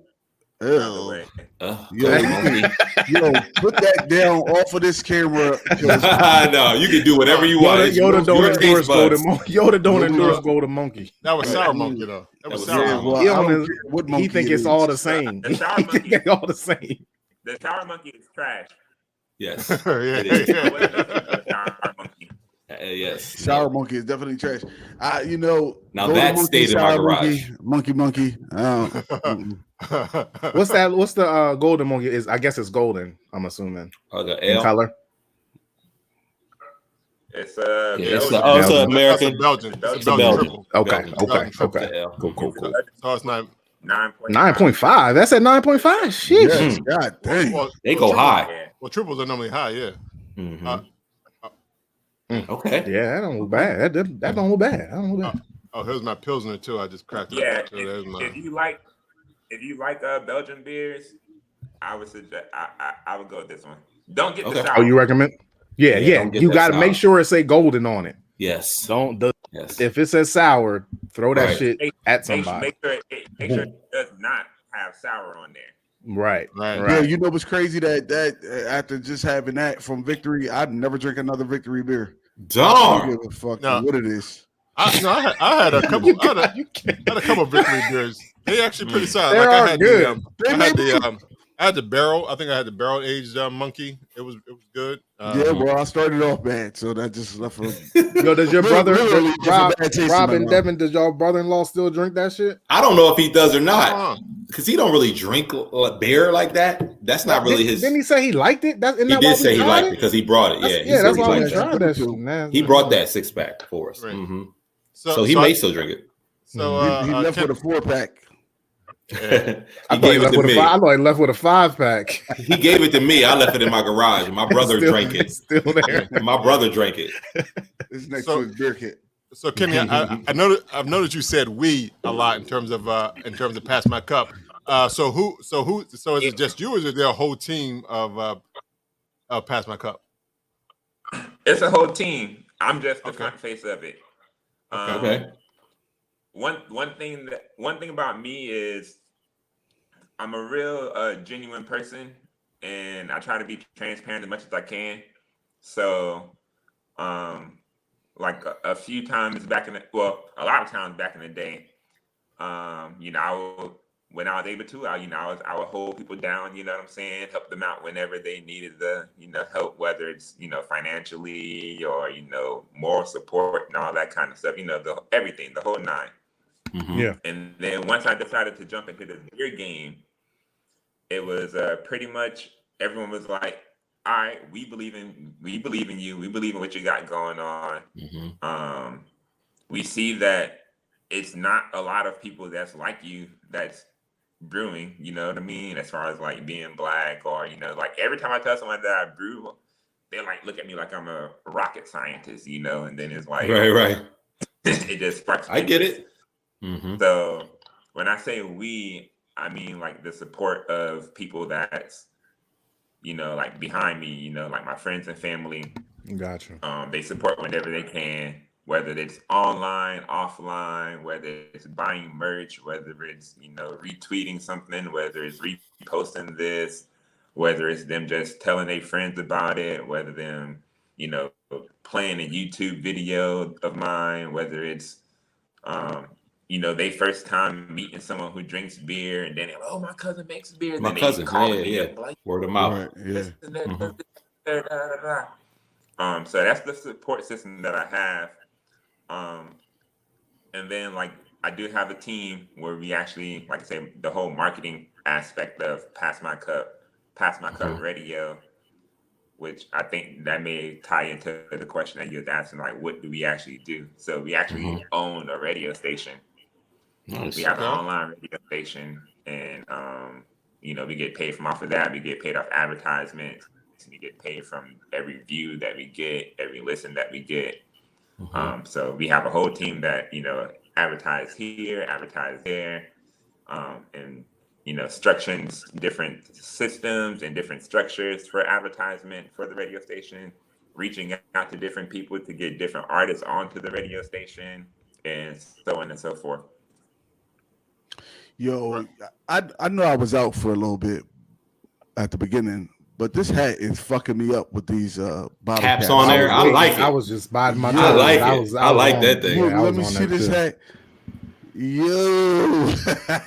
By the ew. way. Yo, put that down off of this camera. No, you can do whatever you want. Yoda don't your endorse taste buds. Golden Monkey. Yoda don't endorse Golden Monkey. That was sour monkey though. That was sour Yeah, monkey. well, He, I don't don't- care what he monkey think it it's is. all the same. The sour He think monkey. they all the same. The sour monkey is trash. Yes. Yeah, It is. The sour monkey. Yes. Sour monkey is definitely trash. Now Golden that monkey, stayed in my sour garage. Monkey. What's that? What's the Golden Monkey? Is I guess it's golden. I'm assuming The in L. color. It's It's Belgian. American. Belgian. It's a Belgian. triple. Okay, Belgian. okay. The L. Cool. So it's not. 9.5. 9.5. That's at 9.5. Sheesh. Yes, God dang. Well, They go high. Yeah. well, triples are normally high. Yeah. Mhm. Okay. Yeah, that don't look bad. That don't look bad. I don't look bad. Oh, here's my pilsner too. I just cracked it. Yeah, So there's my. if you like Belgian beers, I would suggest I would go with this one. Don't get the Okay. sour. Oh, you recommend? Yeah. don't get You that got to sour. make sure it say golden on it. Yes. Yes. If it says sour, throw that Right. shit at Make somebody. sure it does not have sour on there. Right. Yeah, you know what's crazy that after just having that from Victory, I'd never drink another Victory beer. I Darn. don't give a fuck No. what it is. I had a couple. I had a couple of victory beers. They actually pretty solid. They Like are I had good. I had the barrel. I think I had the barrel aged monkey. It was good. Yeah, well, I started off bad, so that just left for Yo, does your brother, Literally just a Rob, bad taste in Rob my and mouth. Devin, does your brother-in-law still drink that shit? I don't know if he does or not, Uh-huh. because he don't really drink beer like that. That's not really his. Didn't he say he liked it? He did say he liked it because he brought it. Yeah, he said that's he why we liked tried that. that shit. Man. He brought that 6-pack for us. Right. Mhm. So he may still drink it. So he left with a 4-pack. He I thought he gave it left to with me. I thought he left with a 5-pack. He gave it to me. I left it in my garage. My brother drank it. Still there. My brother drank it. This next So- to his beer kit. So Kenny, I know that I've noticed you said we a lot in terms of pass my cup. So is it just you, or is it there a whole team of pass my cup? It's a whole team. I'm just the Okay. front face of it. Okay. One thing about me is I'm a real genuine person, and I try to be transparent as much as I can. So, like a few times back in a lot of times back in the day, when I was able to, I would hold people down, you know what I'm saying? Help them out whenever they needed the, help, whether it's, financially or, moral support and all that kind of stuff, everything, the whole nine. Mhm. Yeah. And then once I decided to jump into the beer game, it was pretty much everyone was like, all right, we believe in you. We believe in what you got going on. Mhm. We see that it's not a lot of people that's like you that's brewing, you know what I mean? As far as like being black or, like every time I tell someone that I brew, they like look at me like I'm a rocket scientist, and then it's like, Right. it just sparks. I get interest. it. Mhm. So when I say we, I mean like the support of people that's, like behind me, like my friends and family. Gotcha. They support whenever they can, whether it's online, offline, whether it's buying merch, whether it's, retweeting something, whether it's reposting this, whether it's them just telling their friends about it, whether them, playing a YouTube video of mine, whether it's, they first time meeting someone who drinks beer and then they're like, oh, my cousin makes beer. And My then they cousin, calling me yeah. up, like, Word of mouth. Right, yeah. this and that. So that's the support system that I have. And then like I do have a team where we actually, like I say, the whole marketing aspect of Pass My Cup Radio, which I think that may tie into the question that you was asking, like what do we actually do? So we actually own a radio station. Nice. We have an online radio station, and we get paid from off of that. We get paid off advertisements. We get paid from every view that we get, every listen that we get. So we have a whole team that advertise here, advertise there, and structuring different systems and different structures for advertisement for the radio station, reaching out to different people to get different artists onto the radio station, and so on and so forth. Yo, I know I was out for a little bit at the beginning, but this hat is fucking me up with these bottle caps on there. I like it. I was just biding my I time. like it. I like on- that thing. Yo, Yeah, I let was me on see that this too. hat. Yo,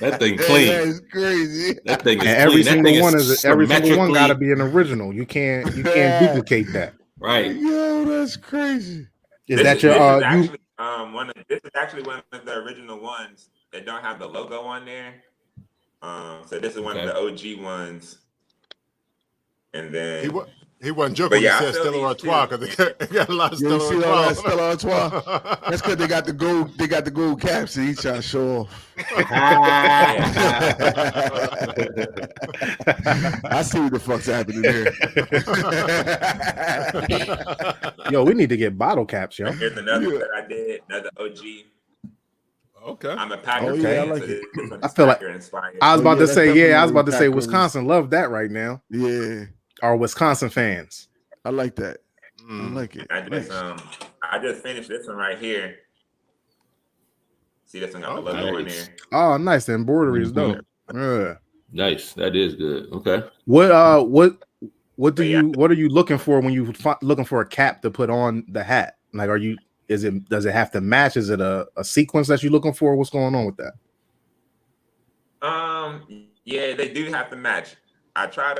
That thing clean. That is crazy. That thing is And every clean. That single thing one is every single one symmetrically- got to be an original. You can't duplicate that. right. Yo, that's crazy. Is that your This you? is actually one of the original ones that don't have the logo on there. So this is one of the OG ones. And then He wasn't joking But when yeah, he I said feel Stella these Artois because they got a lot of You Stella see all that Artois. Stella Artois? That's because they got the gold. They got the gold caps, and he trying to show off. I see what the fuck's happening there. Yo, we need to get bottle caps, yo. here's another one that I did, another OG. Okay. I'm a Packer Oh, fan, yeah, I like so it. this one I is feel like- Packer inspired. I was Oh, about yeah, to that's say, definitely I was about to say, Packers. Wisconsin love that right now. Yeah, Or Wisconsin fans. I like that. I Mm. like it. I just Nice. I just finished this one right here. See, this one got the logo in nice. there. Oh, nice. The embroidery is dope. Yeah. Nice. That is good. Okay. What what do But yeah. you what are you looking for when you looking for a cap to put on the hat? Like, does it have to match? Is it a sequence that you're looking for? What's going on with that? Yeah, they do have to match. I try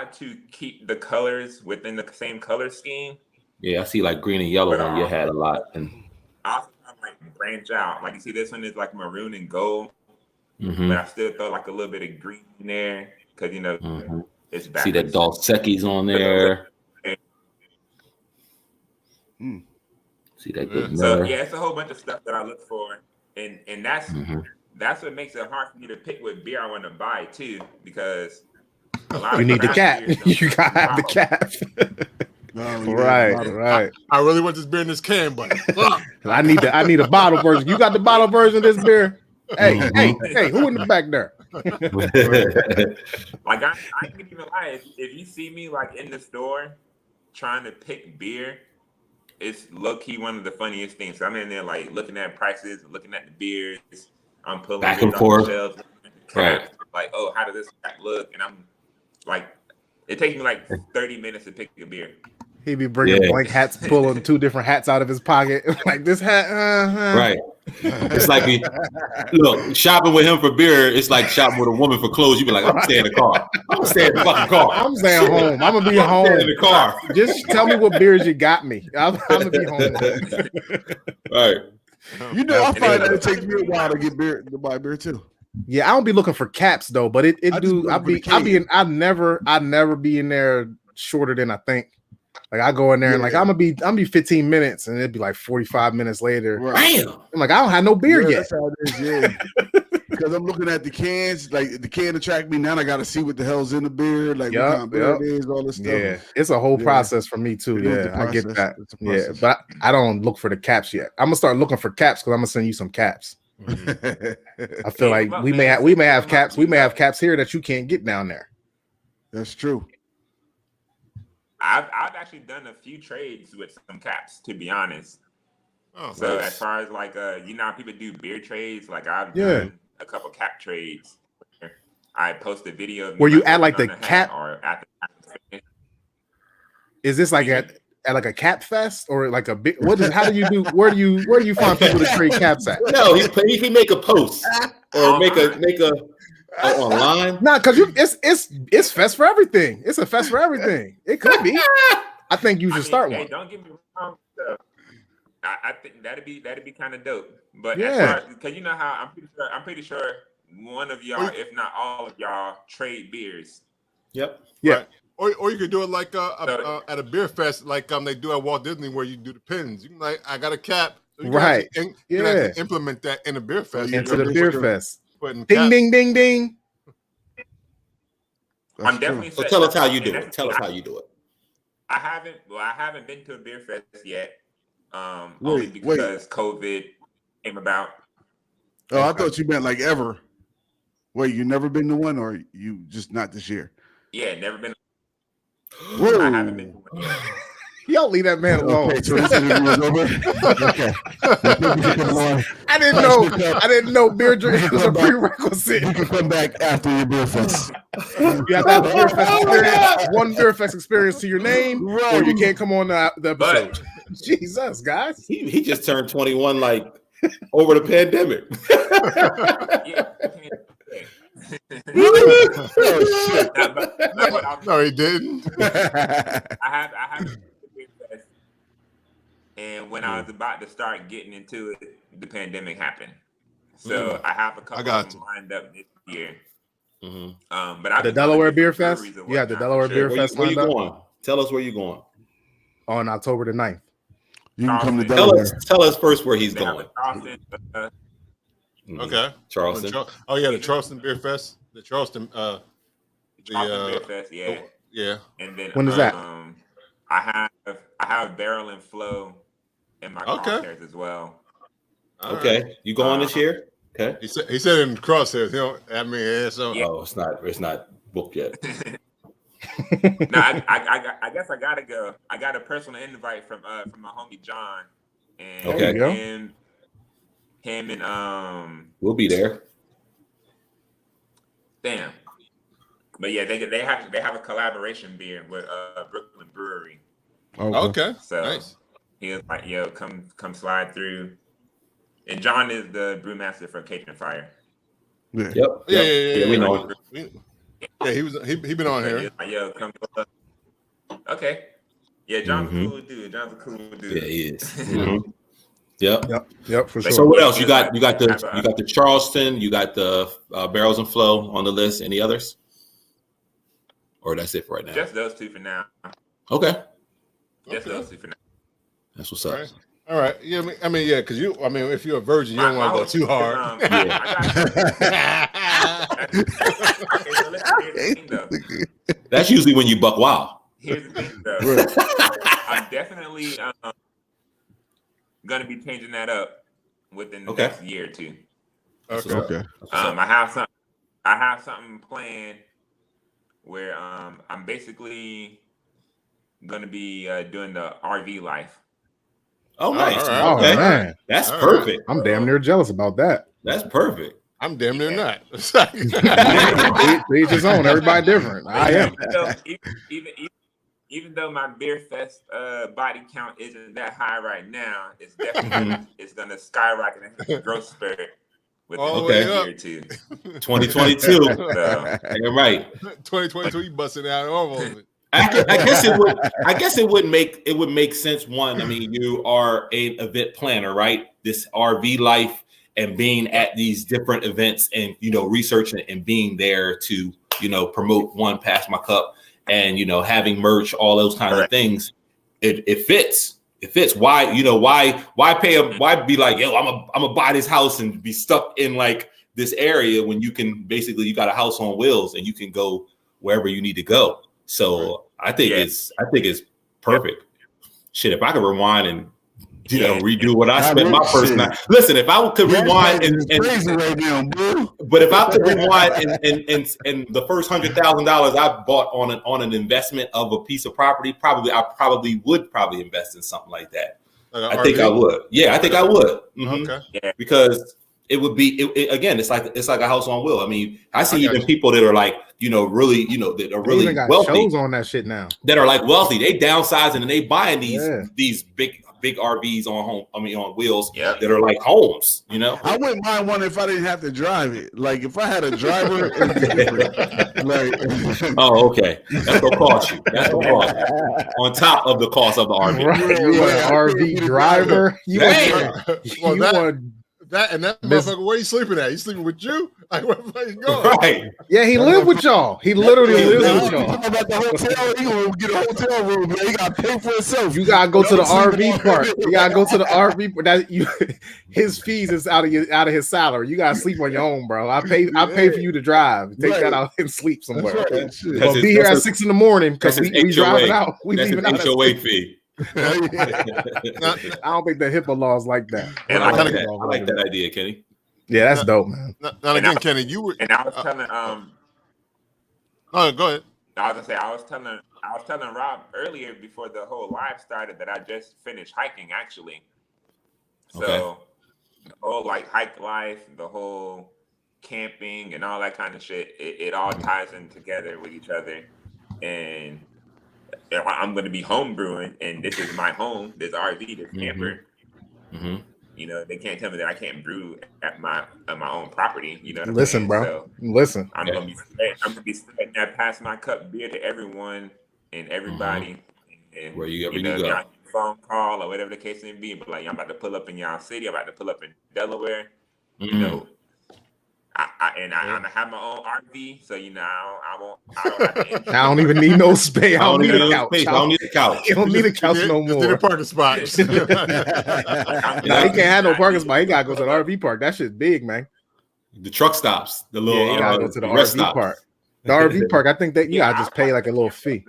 to keep the colors within the same color scheme. Yeah, I see like green and yellow on your hat a lot. And I also try to, like, branch out. Like, you see, this one is like maroon and gold, mhm, but I still throw like a little bit of green in there because mhm. it's See backwards. that Dos Equis on there. Mm. See that good So mirror. yeah, it's a whole bunch of stuff that I look for, and that's Mhm. that's what makes it hard for me to pick what beer I want to buy too, because a lot You of need the craft cap. beers don't You gotta have the follow. cap. Oh, yeah, Right, bottle. right. I really want this beer in this can, but I need a bottle version. You got the bottle version of this beer? Hey, Mhm. hey, who in the back there? Like I ain't even lie. If you see me like in the store trying to pick beer, it's low key one of the funniest things. So I'm in there like looking at prices, looking at the beers. I'm pulling Back beers and off forth. the shelves, looking at the Right. caps, like, oh, how does this cap look? And I'm like, it takes me like 30 minutes to pick a beer. He be bringing Yeah. blank hats, pulling two different hats out of his pocket. Like, this hat, Right. It's like look, shopping with him for beer, it's like shopping with a woman for clothes. You be like, I'm gonna stay in the car. I'm gonna stay in the fucking car. I'm staying home. I'm gonna be I'm home. staying in the car. Just tell me what beers you got me. I'm gonna be home. Right. You know, I And find then- that it takes me a while to get beer to buy beer too. Yeah, I don't be looking for caps though, but I just look for the I never be in there shorter than I think. Like, I go in there and like Yeah. I'm gonna be 15 minutes, and it'd be like 45 minutes later. Right. Damn. I'm like, I don't have no beer Yeah, yet. that's how it is, yeah. Because I'm looking at the cans, like the can attract me. Now I got to see what the hell's in the beer, like what kind of beer it is, all this stuff. Yeah, it's a whole Yeah. process for me too. It is Yeah, the I get process. that. It's a Yeah, process. but I don't look for the caps yet. I'm gonna start looking for caps because I'm gonna send you some caps. I feel like we may have caps. We may have caps here that you can't get down there. That's true. I've actually done a few trades with some caps, to be honest. oh, So nice. as far as like how people do beer trades, like I've Yeah. done a couple cap trades. I post a video of me, Where you like, add, like, working the on hat cap- or at the Is this like at like a cap fest or like a big? What is? How do you do? Where do you find people to trade caps at? No, he make a post or make a online. Nah, because it's fest for everything. It's a fest for everything. It could be. I think you should start hey, one. don't get me wrong. I think that'd be kind of dope. But Yeah. as far as, because you know how I'm pretty sure one of y'all, if not all of y'all, trade beers. Yep. Yeah. Right. Or you could do it like at a beer fest, like they do at Walt Disney, where you do the pins. You can like, I got a cap. So you can Right. actually you can actually implement that in a beer fest. Into You the know, beer put- fest. putting Ding caps. ding ding ding. That's I'm true. definitely. So set- tell us how you do and it. that's- Tell us how you do it. I haven't been to a beer fest yet. Wait, Only wait. because COVID came about. Oh, I thought you meant like ever. Wait, you never been to one, or you just not this year? Yeah, never been. Whoa. I haven't been to one yet. Y'all leave that man alone. Okay, so this interview is over. Okay. I didn't know beer drinking was a prerequisite. You can come back after your beer fest. You have to have a beer fest experience, one beer fest experience to your name, or you can't come on the episode. Jesus, guys. He just turned 21 like over the pandemic. Oh, shit. No, he didn't. I have and when I was about to start getting into it, the pandemic happened. So I have a couple of them lined up this year. But the Delaware Beer Fest? Yeah, the Delaware Beer Fest. Where you going? Tell us where you're going. On October the 9th. You can come to Delaware. Tell us first where he's going. Okay. Charleston. Oh yeah, the Charleston Beer Fest. The Charleston Beer Fest, yeah. Yeah. And then when is that? I have Barrel and Flow in my crosshairs as well. Okay. You going this year? Okay. He said in crosshairs. So it's not booked yet. No, I guess I gotta go. I got a personal invite from my homie John, and him and we'll be there. Damn, but yeah, they have a collaboration beer with Brooklyn Brewery. Okay, so nice. He was like, "Yo, come slide through." And John is the brewmaster for Cajun Fire. Yeah. Yep. Yeah. We know. Yeah, he been on here. Like, yo, come. Okay. Yeah, John's a cool dude. John's a cool dude. Yeah, he is. Yep, for sure. So what else? You got the Charleston, you got the Barrels and Flow on the list. Any others? Or that's it for right now? Just those two for now. Okay. Just those two for now. That's what's up. All right. Yeah, because if you're a virgin, you don't want to go too hard. That's usually when you buck wild. Here's the thing, though. I'm definitely gonna be changing that up within the next year or two. Okay. I have something planned where I'm basically gonna be doing the RV life. Oh, nice. Right. Okay. Oh, man. That's perfect. I'm damn near jealous about that. That's perfect. I'm damn near not. Each his own. Everybody different. I am. Even though my beer fest body count isn't that high right now, it's definitely it's gonna skyrocket in growth spirit within a year or two. 2022. So, you're right. 2022, you busting out almost. I guess it would make sense. One, I mean, you are an event planner, right? This RV life and being at these different events and researching and being there to promote Pass My Cup and having merch, all those kinds of things. It fits. It fits. Why pay them? Why be like, yo, I'm gonna buy this house and be stuck in like this area when you can basically you got a house on wheels and you can go wherever you need to go. So I think it's perfect. Shit, if I could rewind and redo what I spent my first night. Listen, if I could rewind and crazy right now, bro. But if I could rewind and the first $100,000 I bought on an investment of a piece of property, I probably would invest in something like that. I think I would. Yeah, I think I would. Mm-hmm. Okay. Yeah. Because it would be again. It's like a house on wheel. I mean, I see even people that are like, really, that are really wealthy. Shows on that shit now. That are like wealthy. They downsizing and they buying these big RVs on wheels that are like homes. I wouldn't mind one if I didn't have to drive it. Like if I had a driver, oh, okay. That's gonna cost you. That's gonna cost you on top of the cost of the RV. Right. You want an RV driver? That motherfucker, where you sleeping at? You sleeping with you? Like, where the fuck you going? Right. Yeah, he lived with y'all. He literally lives with y'all. About the hotel, he gonna get a hotel room, man. He gotta pay for himself. You gotta go to the RV park. You gotta go to the RV park. His fees is out of his salary. You gotta sleep on your own, bro. I pay for you to drive. Take that out and sleep somewhere. Right. But be here at 6 a.m. because we driving out. We leaving out. HOA fee. I don't think the HIPAA law is like that. I like that idea, Kenny. Yeah, that's dope, man. Now again, Kenny, you were. And I was telling Oh, go ahead. I was gonna say I was telling Rob earlier before the whole live started that I just finished hiking actually. So the whole like hike life, the whole camping and all that kind of shit, it all ties in together with each other. And I'm going to be home brewing, and this is my home, this RV, this camper. Mm-hmm. You know, they can't tell me that I can't brew at my own property. You know what I'm Listen, saying? bro. So Listen. I'm gonna be spreading that pass my cup beer to everyone and everybody. And Where you know, go. y'all phone call or whatever the case may be, but like I'm about to pull up in y'all city, I'm about to pull up in Delaware. You know, I'm gonna have my own RV, so you know I don't have to I don't even need no space. I don't need a couch. I don't need a couch. You don't need a couch no Just need a more. parking spot. Nah, he can't have no parking spot. He gotta go to the RV park. That shit's big, man. The truck stops. The little Yeah, you gotta go to the rest RV stop. park. The RV park, I think that you gotta just pay like a little fee.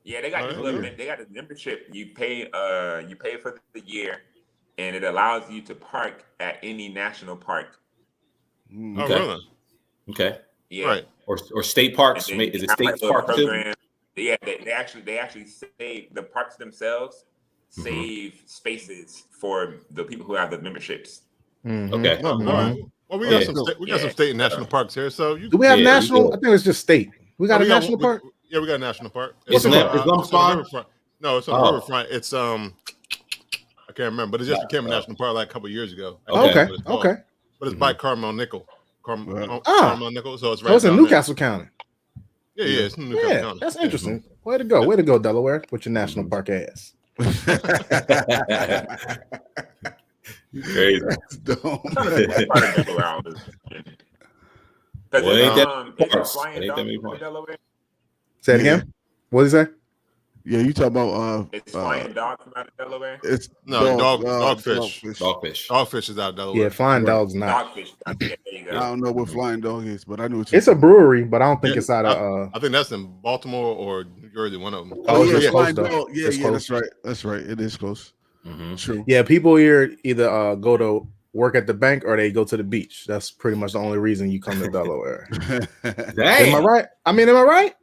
Yeah, they got this little. They got a membership. You pay for the year, and it allows you to park at any national park. Oh, really? Okay. Yeah. Right. Or state parks. Is it state parks too? Yeah, they actually save the parks themselves. Save spaces for the people who have the memberships. Mm-hmm. Okay. All right. Well, we got some state and national parks here. So do we have national? I think it's just state. We got a national park. Yeah, we got a national park. It's on the riverfront. No, it's on the riverfront. It's I can't remember, but it just became a national park like a couple of years ago. Okay. But it's by Carmel Nickel. Carmel Nickel. So it's right. So it's in Newcastle County. Yeah, it's in Newcastle County. That's interesting. Way to go, Delaware, with your national park ass. You crazy. That's dumb. Say it again. What did he say? Yeah, you talk about it's Flying Dog from out of Delaware. It's dogfish. Dogfish is out of Delaware. Yeah, Flying Dog's not. Dogfish. There you go. I don't know what Flying Dog is, but I know it's a brewery, but I don't think it's out of. I think that's in Baltimore or New Jersey. One of them. Oh yeah, Flying Dog. Yeah, that's right. That's right. It is close. Mm-hmm. True. Yeah, people here either go to work at the bank or they go to the beach. That's pretty much the only reason you come to Delaware. Am I right? I mean, am I right?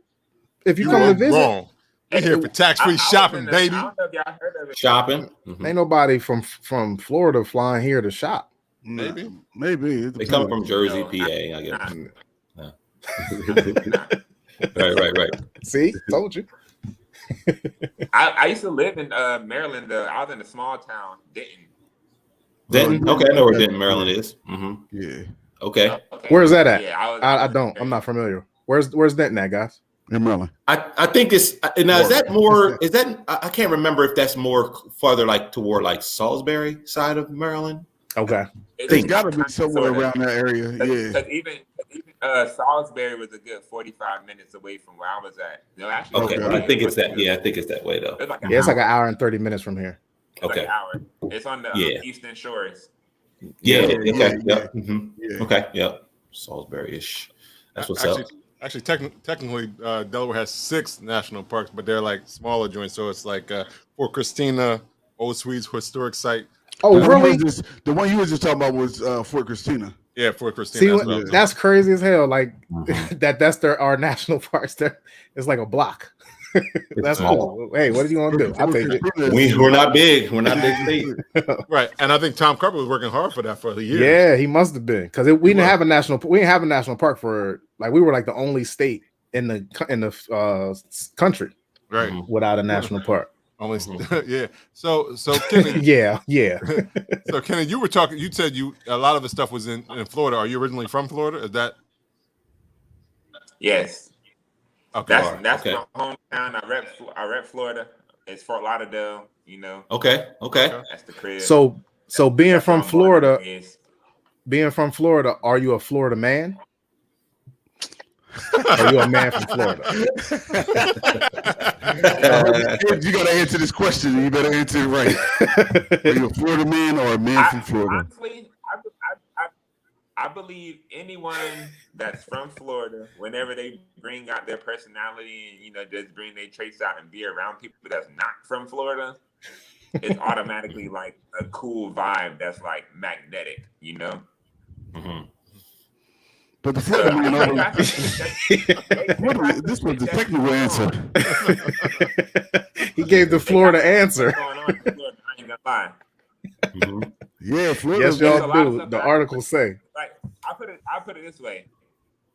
If you come to visit, wrong. We're here for tax-free shopping, baby. I don't know if y'all heard of it. Shopping. Ain't nobody from Florida flying here to shop. Maybe. They come from Jersey, PA, I guess. Right. See, told you. I used to live in Maryland. I was in a small town, Denton. Okay, I know where Denton, Maryland is. Mm-hmm. Yeah. Okay. Where's that at? Yeah, I don't. I'm not familiar. Where's Denton at, guys? In Maryland. I think it's now. Is that more? Is that I can't remember if that's more farther like toward like Salisbury side of Maryland. Okay. It's got to be somewhere around that area. Yeah. Because even Salisbury was a good 45 minutes away from where I was at. No, actually, Okay. I think it's that. Yeah, I think it's that way though. It's like it's like an hour and 30 minutes from here. Okay. Like an hour. It's on the Eastern Shores. Yeah. Okay. Yeah. Mm-hmm. Yeah. Okay. Yep. Salisbury-ish. That's what's up. Actually, technically, Delaware has 6 national parks, but they're like smaller joints. So it's like Fort Christina, Old Swedes Historic Site. Oh, really? The one you were just talking about was Fort Christina. Yeah, Fort Christina. See, that's crazy as hell. Like that's our national parks. It's like a block. That's cool. Hey, what do you want to do? I'll take it. We're not big. We're not big state. Right, and I think Tom Carper was working hard for that for a year. Yeah, he must have been because we didn't have a national. We didn't have a national park for like we were like the only state in the country, right, without a national park. Only, yeah. So Kenny, yeah. So Kenny, you were talking. You said a lot of the stuff was in Florida. Are you originally from Florida? Is that? Yes. Okay. That's my hometown. I rep Florida. It's Fort Lauderdale. You know. Okay. That's the crib. So being from Florida, are you a Florida man? Are you a man from Florida? You got to answer this question. You better answer it right. Are you a Florida man or a man from Florida? Honestly, I believe anyone that's from Florida, whenever they bring out their personality and just bring their traits out and be around people that's not from Florida, it's automatically like a cool vibe that's like magnetic, you know. But the Florida man this was the technical answer. He gave the Florida answer. Going on in Florida, I ain't gonna lie. Yeah, Florida. Yes, y'all do. The article say. Like I put it this way: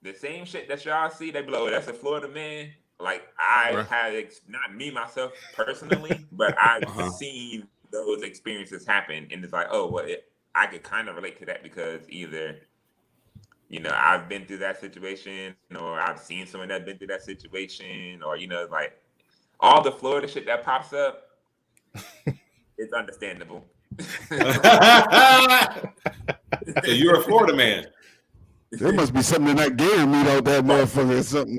the same shit that y'all see, they blow. That's a Florida man. Like I had, not me myself personally, but I've seen those experiences happen, and it's like, oh, well, I could kind of relate to that because either, you know, I've been through that situation, or I've seen someone that's been through that situation, or you know, like all the Florida shit that pops up, it's understandable. So you're a Florida man. There must be something in that gator meat out that motherfucker or something.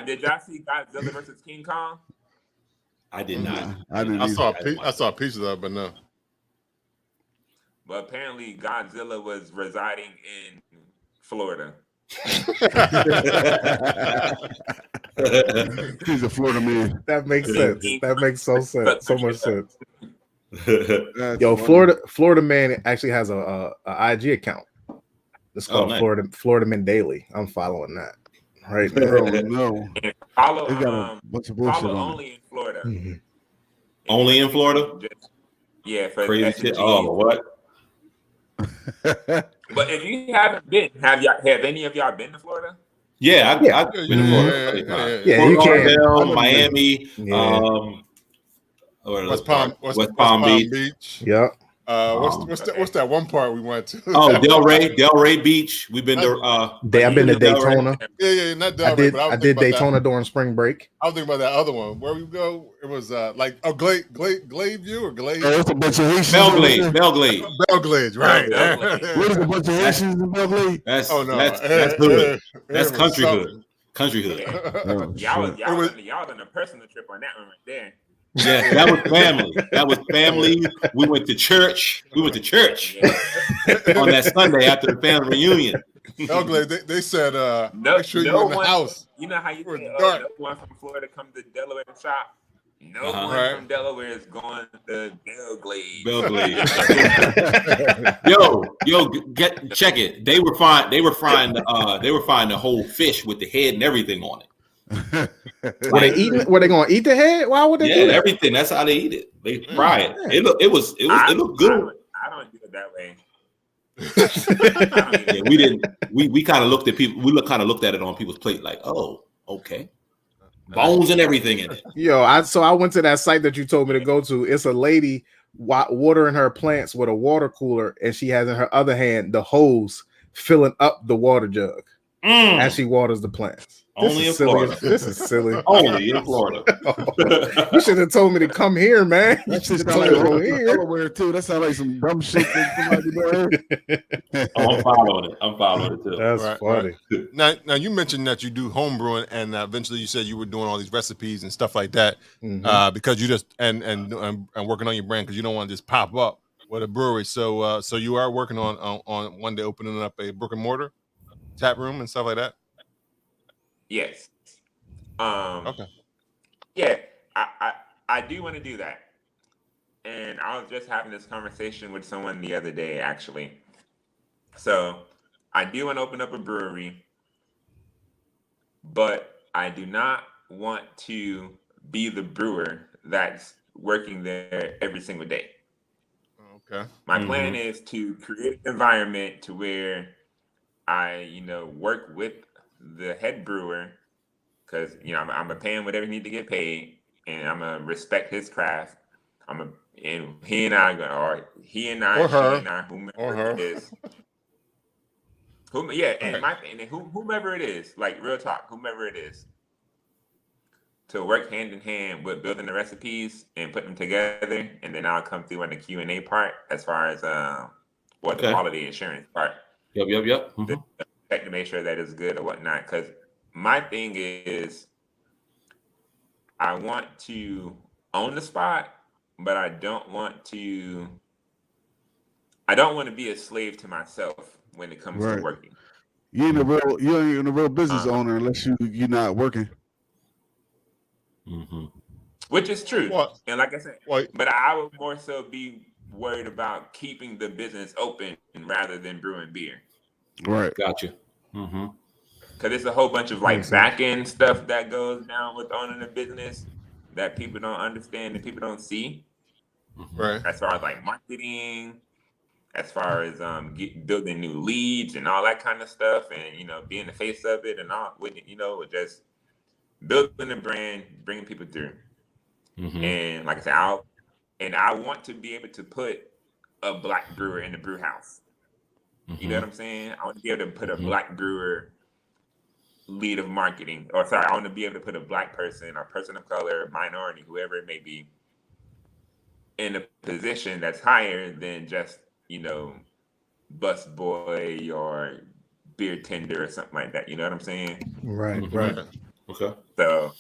Did y'all see Godzilla versus King Kong? I did not. I saw pieces of it, but no. But apparently Godzilla was residing in Florida. He's a Florida man. That makes sense. That makes so much sense. Yo, funny. Florida man actually has a IG account. It's called nice. Florida Man Daily. I'm following that right now. Oh, no. And follow They got a bunch of bullshit follow on only in Florida. Mm-hmm. Only in Florida? Yeah, for Crazy shit. Oh, what? But if you haven't been, have any of y'all been to Florida? Yeah, I've been to Florida. Yeah, you can. Lauderdale, Miami, West Palm Beach. Yeah. What's that one part we went to? Oh, Delray Beach. We've been to. I've been to Daytona. Yeah, not Delray. I did Daytona during spring break. I was thinking about that other one. Where we go? It was Gladeview or Glade. Oh, it's a bunch of Haitians. Belglade, right? What is a bunch of Haitians in Belglade? That's that's hood. That's country hood. Country hood. Y'all on a personal trip on that one right there. Yeah, that was family. We went to church. On that Sunday after the family reunion. Belglade, they said, make sure you're in the house. You know how you say, no one from Florida come to Delaware to shop? No one from Delaware is going to Belglade. Check it. They were frying the whole fish with the head and everything on it. Were they gonna eat the head? Why would they do that? Everything. That's how they eat it. They fry it. It looked good. I don't do it that way. We didn't. We kind of looked at people. We looked at it on people's plate like, oh, okay, bones and everything in it. Yo, I went to that site that you told me to go to. It's a lady watering her plants with a water cooler, and she has in her other hand the hose filling up the water jug as she waters the plants. Only in Florida. This is silly. Only in Florida. You should have told me to come here, man. You should have told me to come here. Delaware too. That sounds like some dumb shit that somebody doing. I'm following it too. That's funny. Right. Now you mentioned that you do home brewing, and eventually you said you were doing all these recipes and stuff like that because you just and working on your brand because you don't want to just pop up with a brewery. So you are working on one day opening up a brick and mortar tap room and stuff like that. Yes. Okay. Yeah, I do want to do that. And I was just having this conversation with someone the other day, actually. So I do want to open up a brewery, but I do not want to be the brewer that's working there every single day. Okay. My plan is to create an environment to where I, work with the head brewer, because I'm gonna pay him whatever he need to get paid, and I'm gonna respect his craft. And he and I, whomever it is, whomever it is, like real talk, whomever it is, to work hand in hand with building the recipes and put them together, and then I'll come through on the Q&A part as far as the quality assurance part. Yep. Mm-hmm. To make sure that it's good or whatnot, because my thing is I want to own the spot, but I don't want to be a slave to myself when it comes to working. You ain't a real business owner unless you're not working. Mm-hmm. which is true. Well, and like I said, well, but I would more so be worried about keeping the business open rather than brewing beer. Right. Gotcha. Mm-hmm. Because it's a whole bunch of like Makes sense. back end stuff that goes down with owning a business that people don't understand and people don't see. right. As far as like marketing, as far as building new leads and all that kind of stuff, and being the face of it and all, with just building a brand, bringing people through. Mm-hmm. And like I said, I want to be able to put a black brewer in the brew house. You know what I'm saying? I want to be able to put a black brewer lead of marketing, I want to be able to put a black person or person of color, minority, whoever it may be, in a position that's higher than just, bus boy or beer tender or something like that. You know what I'm saying? Right, Mhm. right. Okay. So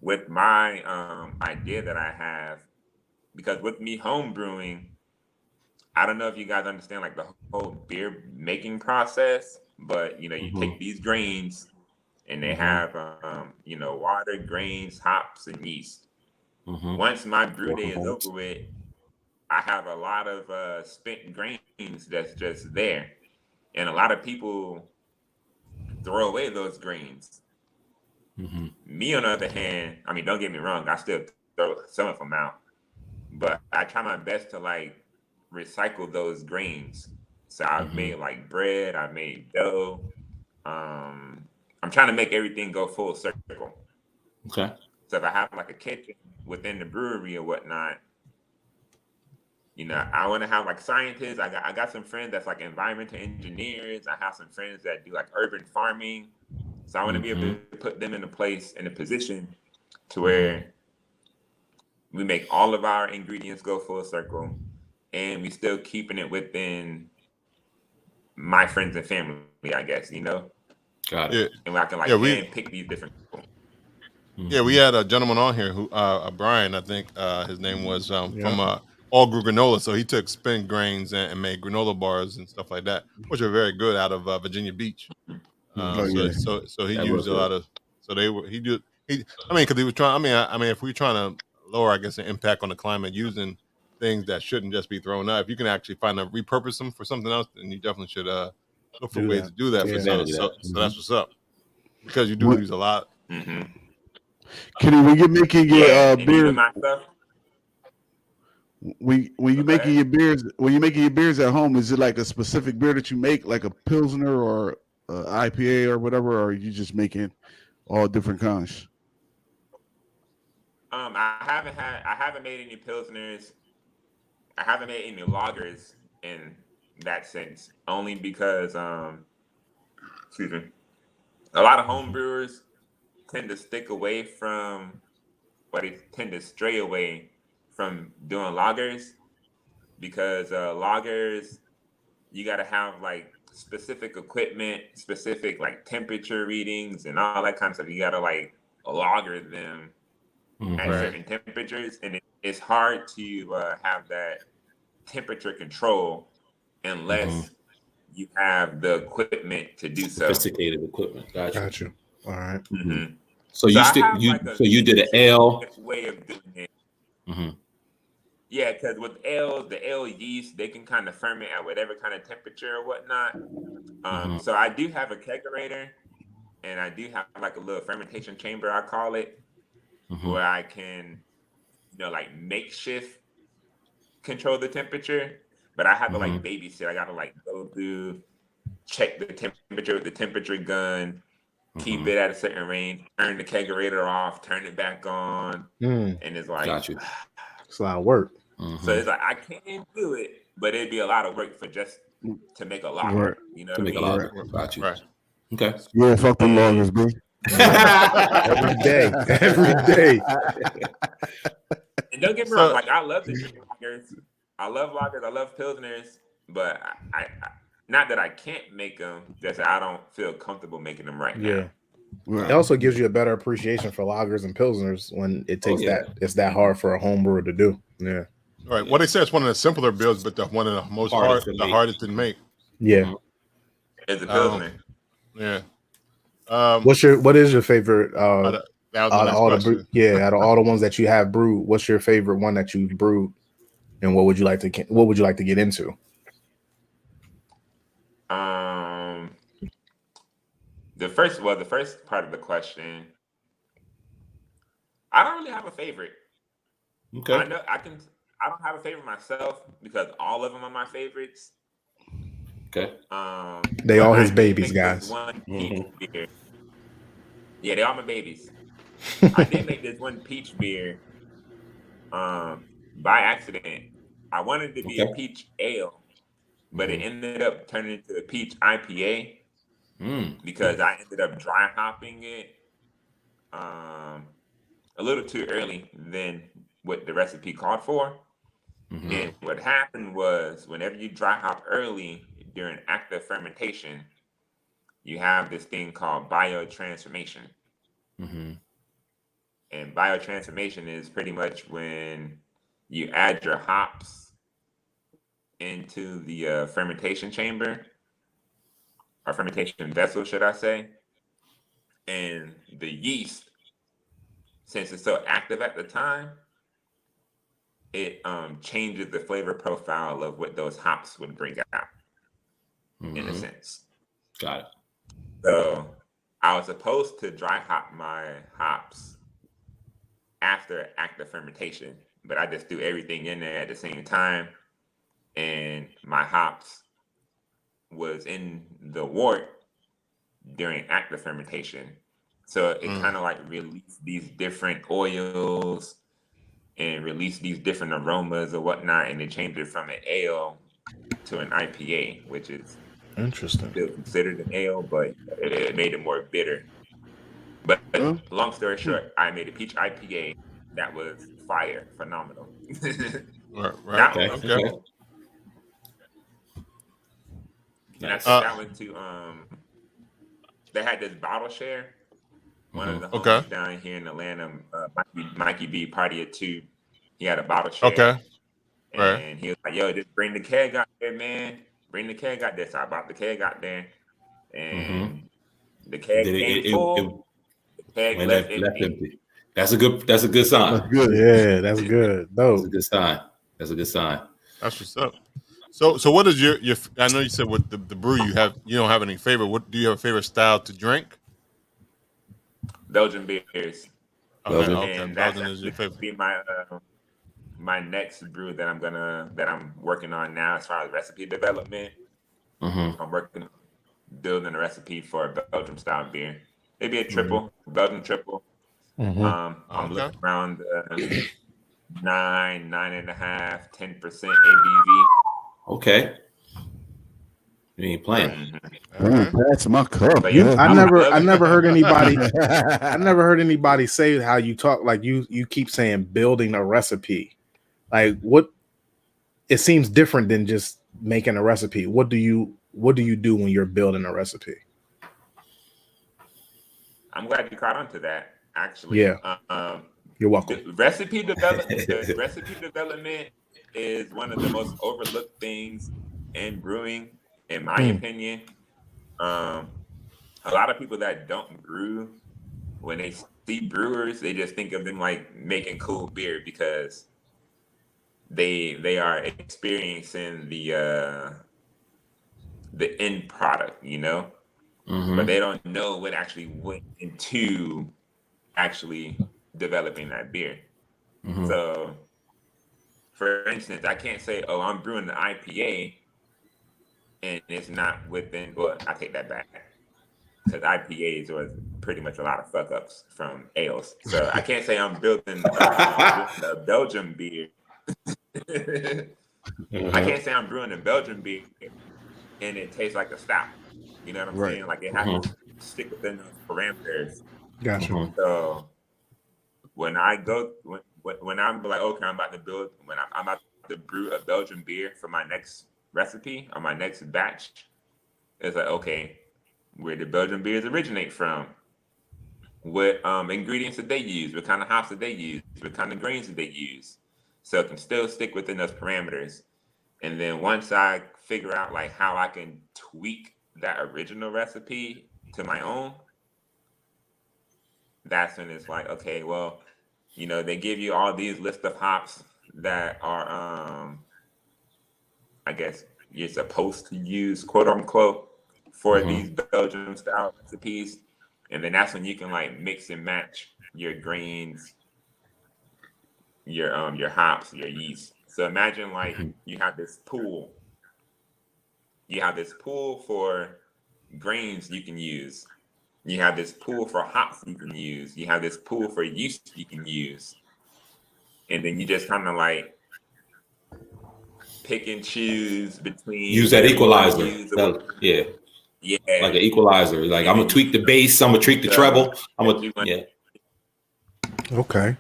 with my idea that I have, because with me home brewing, I don't know if you guys understand like the whole beer making process, but you take these grains and they have water, grains, hops, and yeast. Once my brew day is over with, I have a lot of spent grains that's just there, and a lot of people throw away those grains. Me, on the other hand, I mean, don't get me wrong, I still throw some of them out, but I try my best to like recycle those grains. So I've made like bread, I've made dough. I'm trying to make everything go full circle. Okay. So if I have like a kitchen within the brewery or whatnot, I want to have like scientists. I got some friends that's like environmental engineers. I have some friends that do like urban farming. So I want to be able to put them in a position to where we make all of our ingredients go full circle, and we still keeping it within my friends and family, I guess, Got it. Yeah. And I can like pick these different people. Yeah, we had a gentleman on here who, Brian, I think his name was, from All Grew Granola. So he took spent grains and made granola bars and stuff like that, which are very good, out of Virginia Beach. So he That used was a lot of. So because he was trying. I mean, if we're trying to lower, I guess, the impact on the climate using things that shouldn't just be thrown out, if you can actually repurpose them for something else, then you definitely should look for ways to do that. So that's what's up, because you do use a lot. Kenny, when you're making your beer, my stuff. when you making your beers at home, is it like a specific beer that you make, like a Pilsner or IPA or whatever, or are you just making all different kinds? I haven't made any Pilsners. I haven't made any lagers in that sense, only because excuse me, a lot of home brewers tend to stick away from, or they tend to stray away from doing lagers, because lagers, you got to have like specific equipment, specific like temperature readings and all that kind of stuff. You got to like lager them at certain temperatures, and it's hard to have that temperature control unless you have the equipment to do so. Sophisticated equipment. Gotcha. All right. So you did an ale way of doing it. Yeah, because with ales, the ale yeast, they can kind of ferment at whatever kind of temperature or whatnot. So I do have a kegerator, and I do have like a little fermentation chamber, I call it, where I can, like makeshift control the temperature, but I have to like babysit. I got to like go through, check the temperature with the temperature gun, keep it at a certain range, turn the kegerator off, turn it back on, and it's like, it's a lot of work. So it's like I can do it, but it'd be a lot of work for just to make a lot. Right. You know to what make I a mean? lot of work. Got you. Right. Okay. Yeah, fuck the lagers, bro. Every day. And don't get me wrong, like I love the lagers. I love lagers. I love pilsners, but I not that I can't make them, just that I don't feel comfortable making them right now. It also gives you a better appreciation for lagers and pilsners when it takes it's that hard for a home brewer to do. Yeah. Right. Well, they say it's one of the simpler builds, but one of the most hardest to make. Yeah. It's a pilsner. Yeah. What is your favorite That was my next question. Out of all the ones that you have brewed, what's your favorite one that you've brewed, and what would you like to get into? The first part of the question, I don't really have a favorite. Okay. I don't have a favorite myself because all of them are my favorites. Okay. They all his babies, guys. One peach beer. Yeah, they all my babies. I did make this one peach beer by accident. I wanted it to be a peach ale, but it ended up turning into a peach IPA because I ended up dry hopping it a little too early than what the recipe called for. And what happened was whenever you dry hop early during active fermentation, you have this thing called biotransformation. And biotransformation is pretty much when you add your hops into the fermentation chamber, or fermentation vessel, should I say. And the yeast, since it's so active at the time, it changes the flavor profile of what those hops would bring out, in a sense. Got it. So I was supposed to dry hop my hops after active fermentation, but I just threw everything in there at the same time, and my hops was in the wort during active fermentation. So it kind of like released these different oils and released these different aromas or whatnot, and it changed it from an ale to an IPA, which is interesting. Still considered an ale, but it made it more bitter. But long story short, I made a peach IPA that was fire, phenomenal. Right. Okay. And I took that one to they had this bottle share. One of the homies down here in Atlanta, Mikey B, Party at 2, he had a bottle share. Okay. And he was like, yo, just bring the keg out there, man. Bring the keg out there. So I brought the keg out there. And the keg came full. The keg left empty. That's a good sign. That's good. Yeah, that's good. That's a good sign. That's a good sign. That's what's up. So what is your I know you said with the brew you don't have any favorite. What do you have a favorite style to drink? Belgian beers. Okay. Belgian is your favorite. Be my next brew that I'm working on now as far as recipe development. I'm building a recipe for a Belgian style beer. Maybe a triple, Belgian triple. I'm looking around 9.5, 10% ABV. Okay. You ain't playing. That's my cup. I never heard anybody say how you talk. Like you keep saying building a recipe. Like what? It seems different than just making a recipe. What do you do when you're building a recipe? I'm glad you caught on to that. Actually, yeah. You're welcome. Recipe development is one of the most overlooked things in brewing, in my opinion. A lot of people that don't brew, when they see brewers, they just think of them like making cool beer because they are experiencing the end product, you know, but they don't know what actually went into actually developing that beer. So, for instance, I can't say, "Oh, I'm brewing an IPA," and it's not within. Well, I take that back because IPAs was pretty much a lot of fuck ups from ales. So I can't say I'm building a Belgian beer. I can't say I'm brewing a Belgian beer and it tastes like a stout. You know what I'm saying? Like it has to stick within those parameters. Gotcha. So when I'm like, okay, I'm about to brew a Belgian beer for my next recipe or my next batch, it's like, okay, where did Belgian beers originate from? What ingredients did they use? What kind of hops did they use? What kind of grains did they use? So it can still stick within those parameters. And then once I figure out like how I can tweak that original recipe to my own, that's when it's like, okay, well, they give you all these list of hops that are, I guess you're supposed to use, quote unquote, for these Belgian style recipes, and then that's when you can like mix and match your grains, your hops, your yeast. So imagine like you have this pool. You have this pool for grains you can use. You have this pool for hops you can use. You have this pool for yeast you can use. And then you just kind of like pick and choose between. Use that equalizer. Yeah. Like an equalizer. Like I'm gonna tweak the bass. I'm gonna tweak the treble. Okay.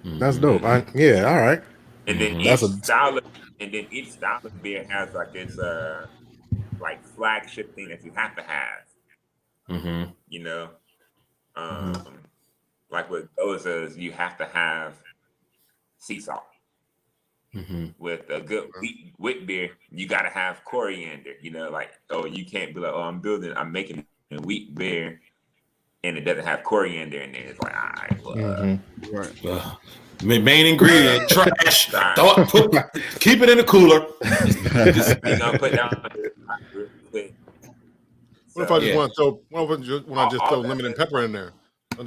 That's dope. All right. And then each style of beer has like its like flagship thing that you have to have. Like with Gozas, you have to have sea salt. With a good wheat beer, you got to have coriander. You can't be like, I'm making a wheat beer and it doesn't have coriander in there. It's like, all right, right. Main ingredient, trash. Keep it in the cooler. Just put down. What if I just want to throw? What if I just throw lemon and pepper in there?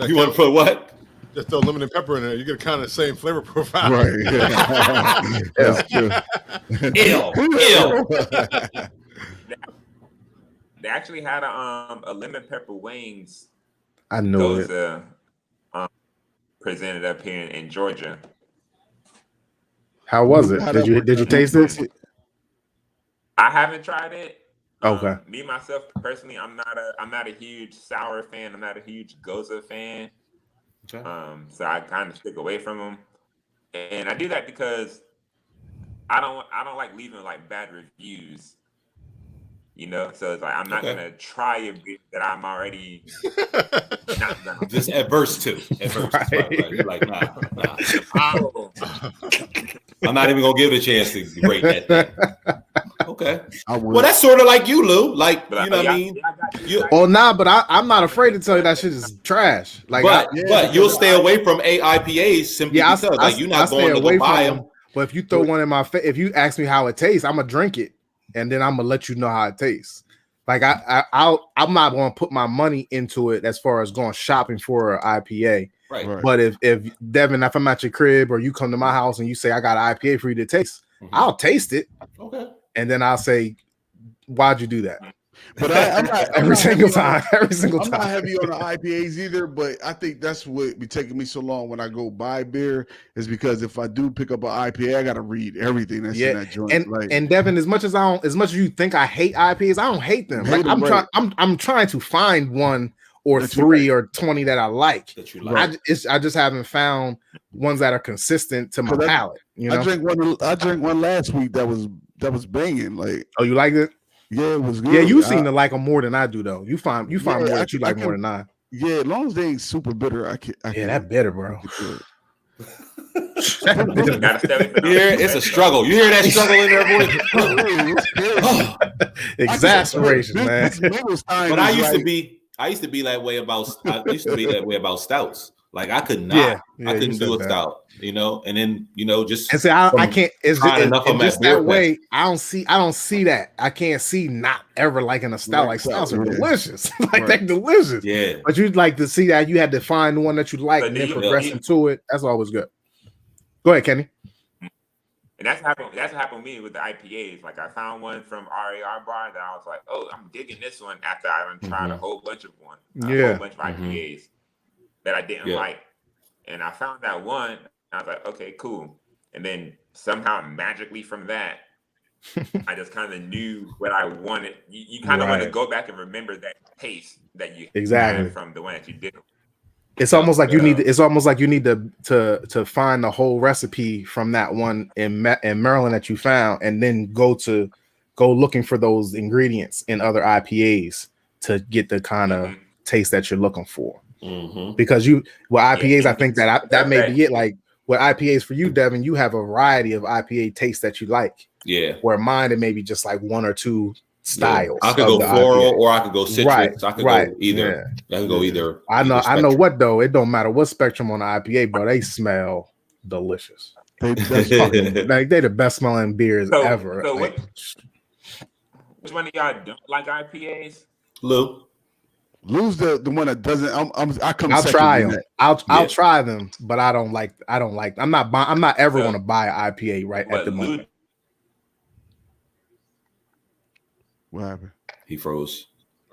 You want to put what? Just throw lemon and pepper in there. You get kind of the same flavor profile. Right. Yeah. That's true. Ew. They actually had a lemon pepper wings. I know it. Presented up here in Georgia. How was it? Did you taste this? I haven't tried it. Okay. Me myself personally, I'm not a huge sour fan. I'm not a huge Goza fan. Okay. So I kind of stick away from them, and I do that because I don't like leaving like bad reviews. So it's like I'm not gonna try a beer that I'm already not gonna just adverse to. Right. You're like, nah. I'm not even gonna give it a chance to rate that thing. Okay. Well, that's sort of like you, Lou. Like, you know what I mean? But I'm not afraid to tell you that shit is trash. Like, but you'll stay away from IPAs simply because like you're not going to go buy them. But if you throw one in my face, if you ask me how it tastes, I'm gonna drink it, and then I'm gonna let you know how it tastes. Like I'm not gonna put my money into it as far as going shopping for an IPA. Right. But if Devin, if I'm at your crib or you come to my house and you say I got an IPA for you to taste, I'll taste it. Okay. And then I'll say, why'd you do that? But I'm not every single time. I'm not heavy on the IPAs either, but I think that's what be taking me so long when I go buy beer is because if I do pick up an IPA, I got to read everything that's in that joint. And Devin, as much as you think I hate IPAs, I don't hate them. Like I'm trying to find one or three or 20 that I like. That you like. I just haven't found ones that are consistent to my palate. I drank one last week that was banging. Like, oh, you liked it? Yeah, it was good. Yeah, you seem to like them more than I do, though. You find more that you like more than I. Yeah, as long as they ain't super bitter, I can. That bitter, bro. It's a struggle. You hear that struggle in their voice? Exasperation, man. But I used to be that way about stouts. Like I could not, I couldn't do a stout, and then just and say I can't. It's just that way. I don't see that. I can't see not ever liking a stout. Like stouts are delicious. Like they're delicious. Yeah. But you'd like to see that you had to find the one that you like and then progress into it. That's always good. Go ahead, Kenny. And that's what happened with me with the IPAs. Like I found one from RAR Bar that I was like, oh, I'm digging this one after I tried a whole bunch of IPAs. That I didn't like, and I found that one. I was like, okay, cool. And then somehow magically from that, I just kind of knew what I wanted. You kind of want to go back and remember that taste that you had from the one that you did. It's almost like you need. It's almost like you need to find the whole recipe from that one in Maryland that you found, and then go looking for those ingredients in other IPAs to get the kind of taste that you're looking for. Because IPAs, I think that may be it. Like with IPAs for you, Devin, you have a variety of IPA tastes that you like. Yeah. Where mine, it may be just like one or two styles. I could go of the floral IPA. or I could go citrus. Right, I could right, go either. yeah. I could go either. I know. either I know spectrum. what though. It don't matter what spectrum on the IPA, bro. They smell delicious. That's fucking Like they the best smelling beers ever. So Like, which one of y'all don't like IPAs? Lou. Lou's the one that doesn't. I come. I'll second try in them. that. I'll try them, but I don't like. I'm not ever So, going to buy an IPA right at But the Lou, moment. What happened? He froze.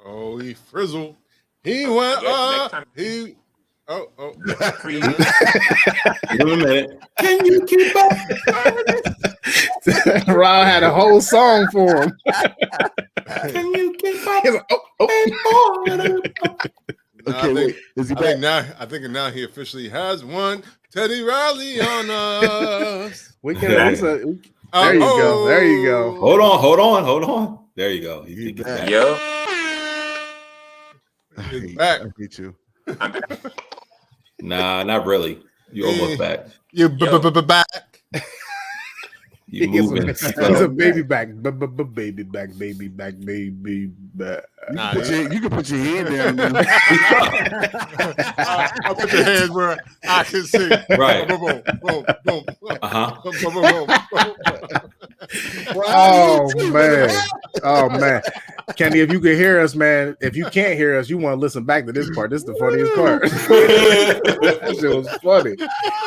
Oh, he frizzled. He went next time- he oh Give him a minute. Can you keep up? Rob had a whole song for him. Can you keep up? He's like, Okay, wait. Is he back? I think now he officially has one Teddy Riley on us. we can. There you go. There you go. Hold on. There you go. He's He's back. back. yo, He's back. I hate you. Nah, not really. You almost back. You back. You He's moving. a baby back. Baby back. Baby back. Baby back. Nah, You can put your hand down. Man. I'll put your hands where I can see. Right. Boom, boom, boom, boom. Uh-huh. Boom, boom, boom, boom. Oh man. Kenny, if you can hear us, man. If you can't hear us, you want to listen back to this part. This is the funniest part. That shit was funny.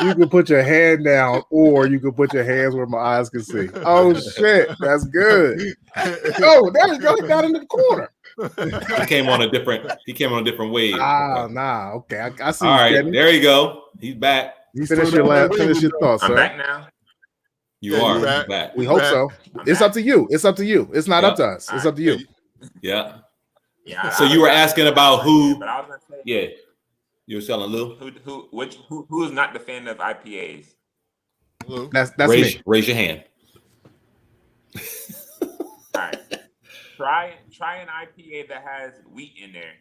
You can put your hand down, or you can put your hands where my eyes can see. Oh shit, that's good. Oh, there you go. He got in the corner. He came on a different wave. Nah. Okay, I see. All right, Kenny. there you go. He's back. Finish your thoughts, I'm sir. back now. You Yeah, are you back. back. We hope so. It's up to you. It's up to you. It's not Yep. up to us. It's up to you. Yeah. Yeah. So you were asking about who? But I was gonna say, Yeah. You were selling Lou. who is not the fan of IPAs? Lou. That's me. Raise your hand. All right. Try an IPA that has wheat in there.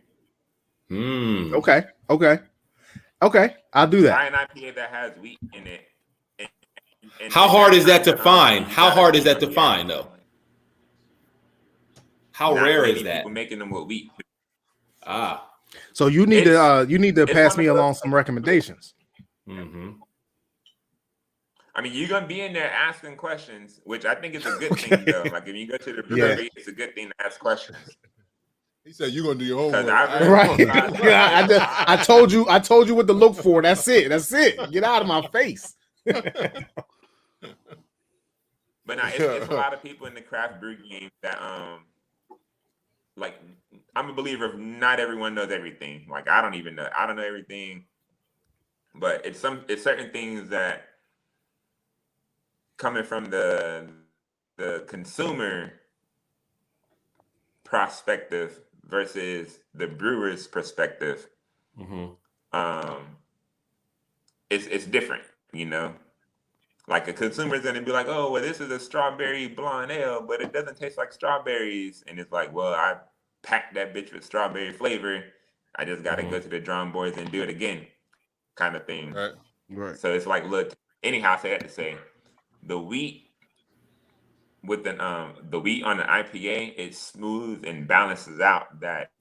Okay. Okay. I'll do Try that. an IPA that has wheat in it. How hard is that to find? How hard is that to find, though? How Not rare many is that? people making them with wheat. So you need to pass me one of along those- some recommendations. Mm-hmm. I mean, you're gonna be in there asking questions, which I think is a good thing, though. Like if you go to the brewery, it's a good thing to ask questions. He said you're gonna do your homework. Right. I told you what to look for. That's it. Get out of my face. But now it's a lot of people in the craft brew game that like I'm a believer of not everyone knows everything. Like I don't know everything, but it's certain things that coming from the consumer perspective versus the brewer's perspective. Mm-hmm. It's different, you know. Like a consumer is gonna be like, oh, well, this is a strawberry blonde ale, but it doesn't taste like strawberries. And it's like, well, I packed that bitch with strawberry flavor. I just gotta go to the drum boards and do it again, kind of thing. Right. So it's like, look, anyhow, I had to say, the wheat with the wheat on the IPA, it smooths and balances out that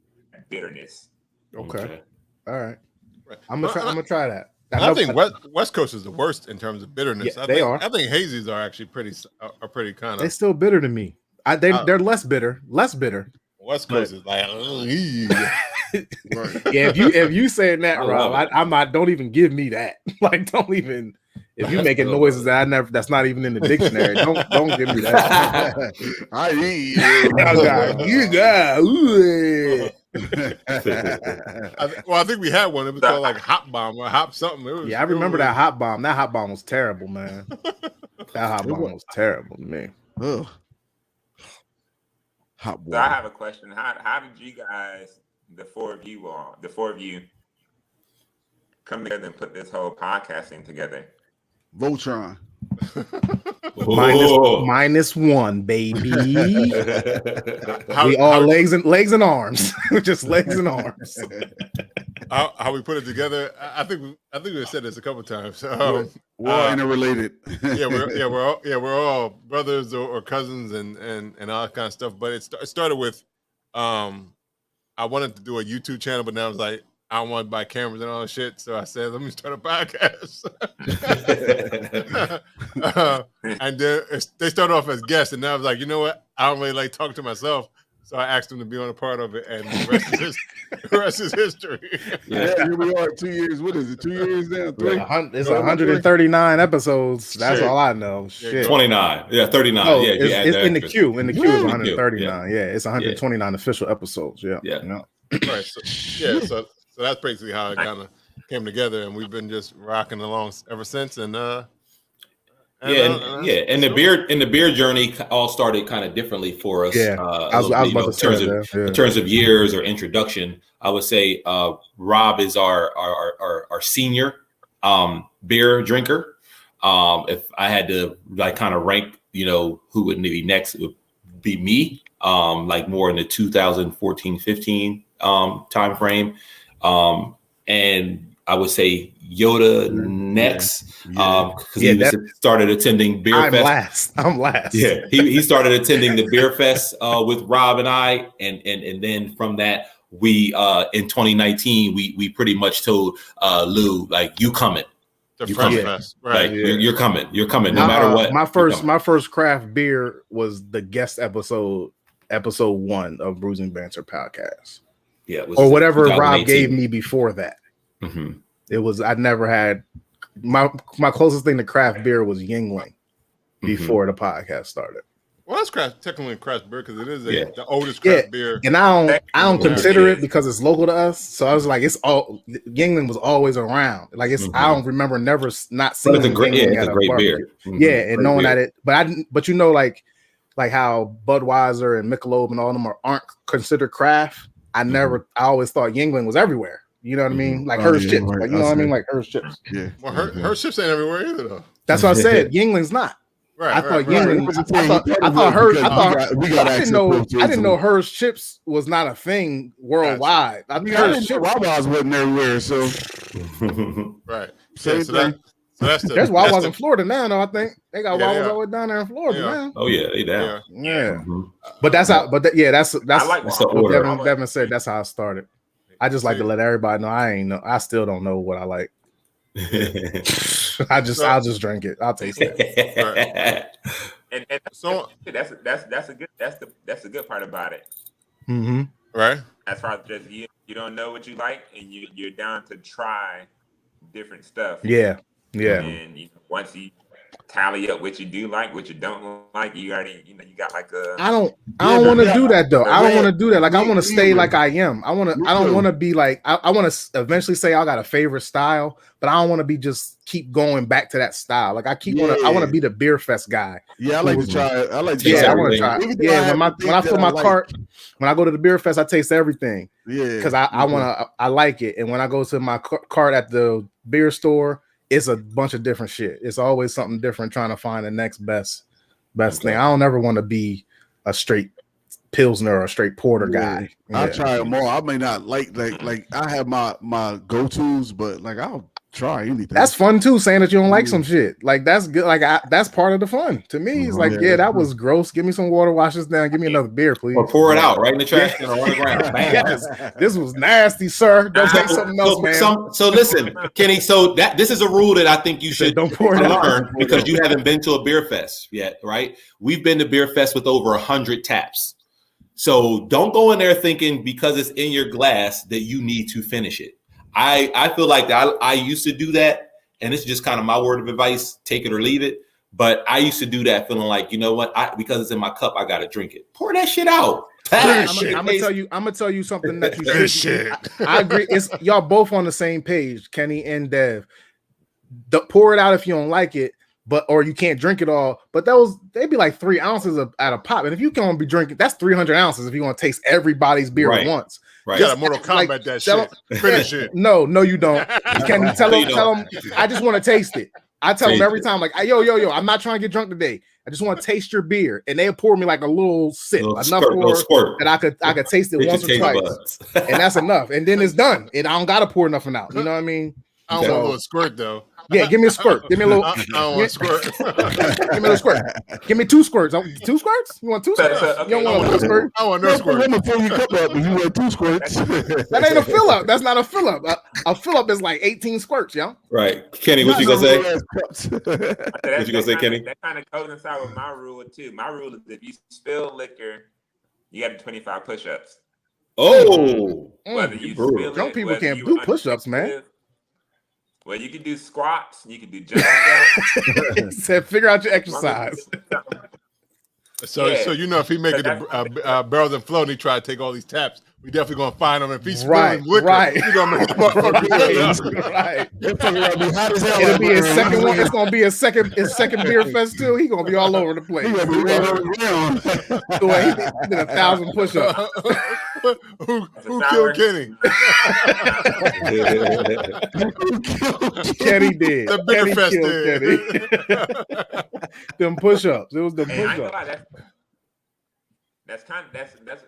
bitterness. Okay. All right. Right. I'm gonna try that. I think West Coast is the worst in terms of bitterness. Yeah, I think hazies are actually pretty kind of. They're still bitter to me. They're less bitter. Lest West Coast is like, Right. Yeah, if you saying that, I Rob, love it. I'm not. Don't even give me that. Like, don't even. If you making noises that's not even in the dictionary, don't give me that. I eat. I think we had one. It was called like Hop Bomb or Hop something. Yeah, I remember that hot bomb. That hot bomb was terrible, man. That hot bomb was terrible, man. Ugh. Hot So water. I have a question. How did you guys, the four of you, come together and put this whole podcasting together? Voltron. -1, baby. We all legs and arms, just legs and arms. How we put it together? I think we said this a couple times. We're all interrelated. we're all brothers or cousins and all that kind of stuff. But it started with, I wanted to do a YouTube channel, but now I was like, I don't want to buy cameras and all that shit. So I said, let me start a podcast. And they started off as guests, and now I was like, you know what? I don't really like talking to myself. So I asked them to be on a part of it, and the rest is history. Yeah, here we are. 2 years. What is it? 2 years now? 3? It's 139 episodes. That's all I know. Shit. 29. Yeah, 39. Oh, yeah, it's in the queue. In the queue is 139. Yeah. Yeah, it's 129 official episodes. Yeah. Yeah. Right. So that's basically how it kind of came together, and we've been just rocking along ever since. And and the beer journey all started kind of differently for us. Yeah, I was about to say that. In terms of years or introduction, I would say Rob is our senior beer drinker. If I had to like kind of rank, who would be next, it would be me. Like more in the 2014-15 time frame, and I would say Yoda next because he started attending Beer Fest. I'm last. Yeah, he started attending the Beer Fest with Rob and I, and then from that we in 2019 we pretty much told Lou, like, you coming. The French Fest, right? Like, you're coming no matter what. My first craft beer was the guest episode 1 of Bruising Banter podcast. Yeah, or whatever Rob gave me before that. Mm-hmm. It was, I never had my closest thing to craft beer was Yingling before the podcast started. Well, that's technically craft beer because it is the oldest craft beer. And I don't consider it because it's local to us. So I was like, Yingling was always around. Like I don't remember not seeing it's a great beer. Mm-hmm. Yeah, and knowing that but like how Budweiser and Michelob and all of them aren't considered craft. I always thought Yingling was everywhere. You know what I mean? Like Hershey chips. Right. Like, you know what I mean? Like Hershey chips. Yeah. Well, Hershey chips ain't everywhere either, though. That's what I said. Yingling's not. Right. I thought Yingling. I thought Hershey. I didn't know Hershey chips was not a thing worldwide. I think Hershey chips. Wawa's wasn't everywhere, so right. Same thing. There's Wawa's in Florida now, though. I think they got Wawa's all the way down there in Florida now. Oh yeah, they down. Yeah. But that's how. But that's like what Devin said. That's how I started. I just like to let everybody know I still don't know what I like. I'll just drink it. I'll taste it. Right. And so that's the good part about it. Mm-hmm. Right. As far as just you don't know what you like, and you're down to try different stuff. Yeah. And once you tally up what you do like, what you don't like, you already you got like a. I don't want to do that though. I don't want to do that. Like I want to stay like I am. I don't want to be like I want to eventually say I got a favorite style, but I don't want to be just keep going back to that style. Like I want to be the beer fest guy. Yeah, I like to try it. I want to try it. Yeah, when I fill my cart, when I go to the beer fest, I taste everything. Yeah, because I like it. And when I go to my cart at the beer store, it's a bunch of different shit. It's always something different, trying to find the next best thing. I don't ever want to be a straight Pilsner or a straight porter guy. I try them all. I may not like I have my go-tos, but like I'll try anything. That's fun too, saying that you don't like some shit. Like that's good. Like that's part of the fun. To me, it's like, that was gross. Give me some water, wash this down, give me another beer, please. Or pour it out right in the trash can or on the ground. Yes. This was nasty, sir. Don't take something else, man. So listen, Kenny, so this is a rule that I think you should don't pour it learn because you haven't been to a beer fest yet, right? We've been to beer fest with over 100 taps. So don't go in there thinking because it's in your glass that you need to finish it. I feel like I used to do that, and it's just kind of my word of advice, take it or leave it. But I used to do that feeling like, you know what, because it's in my cup, I got to drink it. Pour that shit out. I'm gonna tell you something that you should. I agree. It's y'all both on the same page, Kenny and Dev. Pour it out if you don't like it. Or you can't drink it all, but they'd be like 3 ounces at a pop. And if you can't be drinking, that's 300 ounces if you want to taste everybody's beer at once. Right. You got a Mortal Kombat that shit. Finish it. No, you don't. Can you tell them I just want to taste it? I tell them every time, like, yo, I'm not trying to get drunk today. I just want to taste your beer, and they'll pour me like a little sip, enough that I could taste it once or twice, and that's enough. And then it's done, and I don't gotta pour nothing out. You know what I mean? I don't want a little squirt though. Yeah, give me a squirt. Give me a little. I don't want a squirt. Give me a little squirt. Give me 2 squirts. 2 squirts? You want 2 squirts? You don't want a squirt? I want no squirt. I'm gonna fill your cup up, but you want 2 squirts. That ain't a fill up. That's not a fill up. A fill up is like 18 squirts, yo. Right, Kenny. What you gonna say? What you gonna say, Kenny? That kind of coincides with my rule too. My rule is if you spill liquor, you got 25 push-ups. Oh, Whether you spill Drunk it, people whether can't you do push-ups, man. Well, you can do squats, you can do jump. Said figure out your exercise. So you know, if he make it a barrels and flow and he try to take all these taps, we definitely gonna find him. If he's spilling liquor, we're gonna make the motherfucker right. It'll be his second one. It's gonna be his second beer fest too. He gonna be all over the place. He gonna be right on the ground. He did 1,000 push-ups. Who killed Kenny? Kenny did. The beer fest did. Them push-ups. It was the push-ups. That's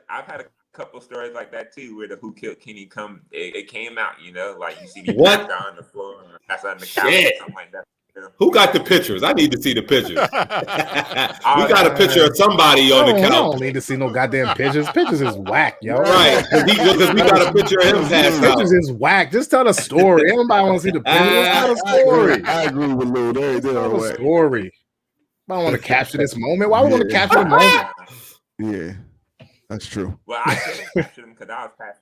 I've had a couple stories like that too, where the Who Killed Kenny it came out, you know, like you see me pass out on the floor, pass out on the couch, or something like that. You know? Who got the pictures? I need to see the pictures. We got a picture of somebody on the couch. I don't need to see no goddamn pictures. Pictures is whack, yo. Right, because we got a picture of him passed out. Pictures is whack. Just tell the story. Everybody want to see the pictures. Tell the story. I agree with Lou. Tell the story. I don't want to capture this moment. Why would we want to capture the moment? Yeah, that's true. Well, I couldn't capture them because I was passed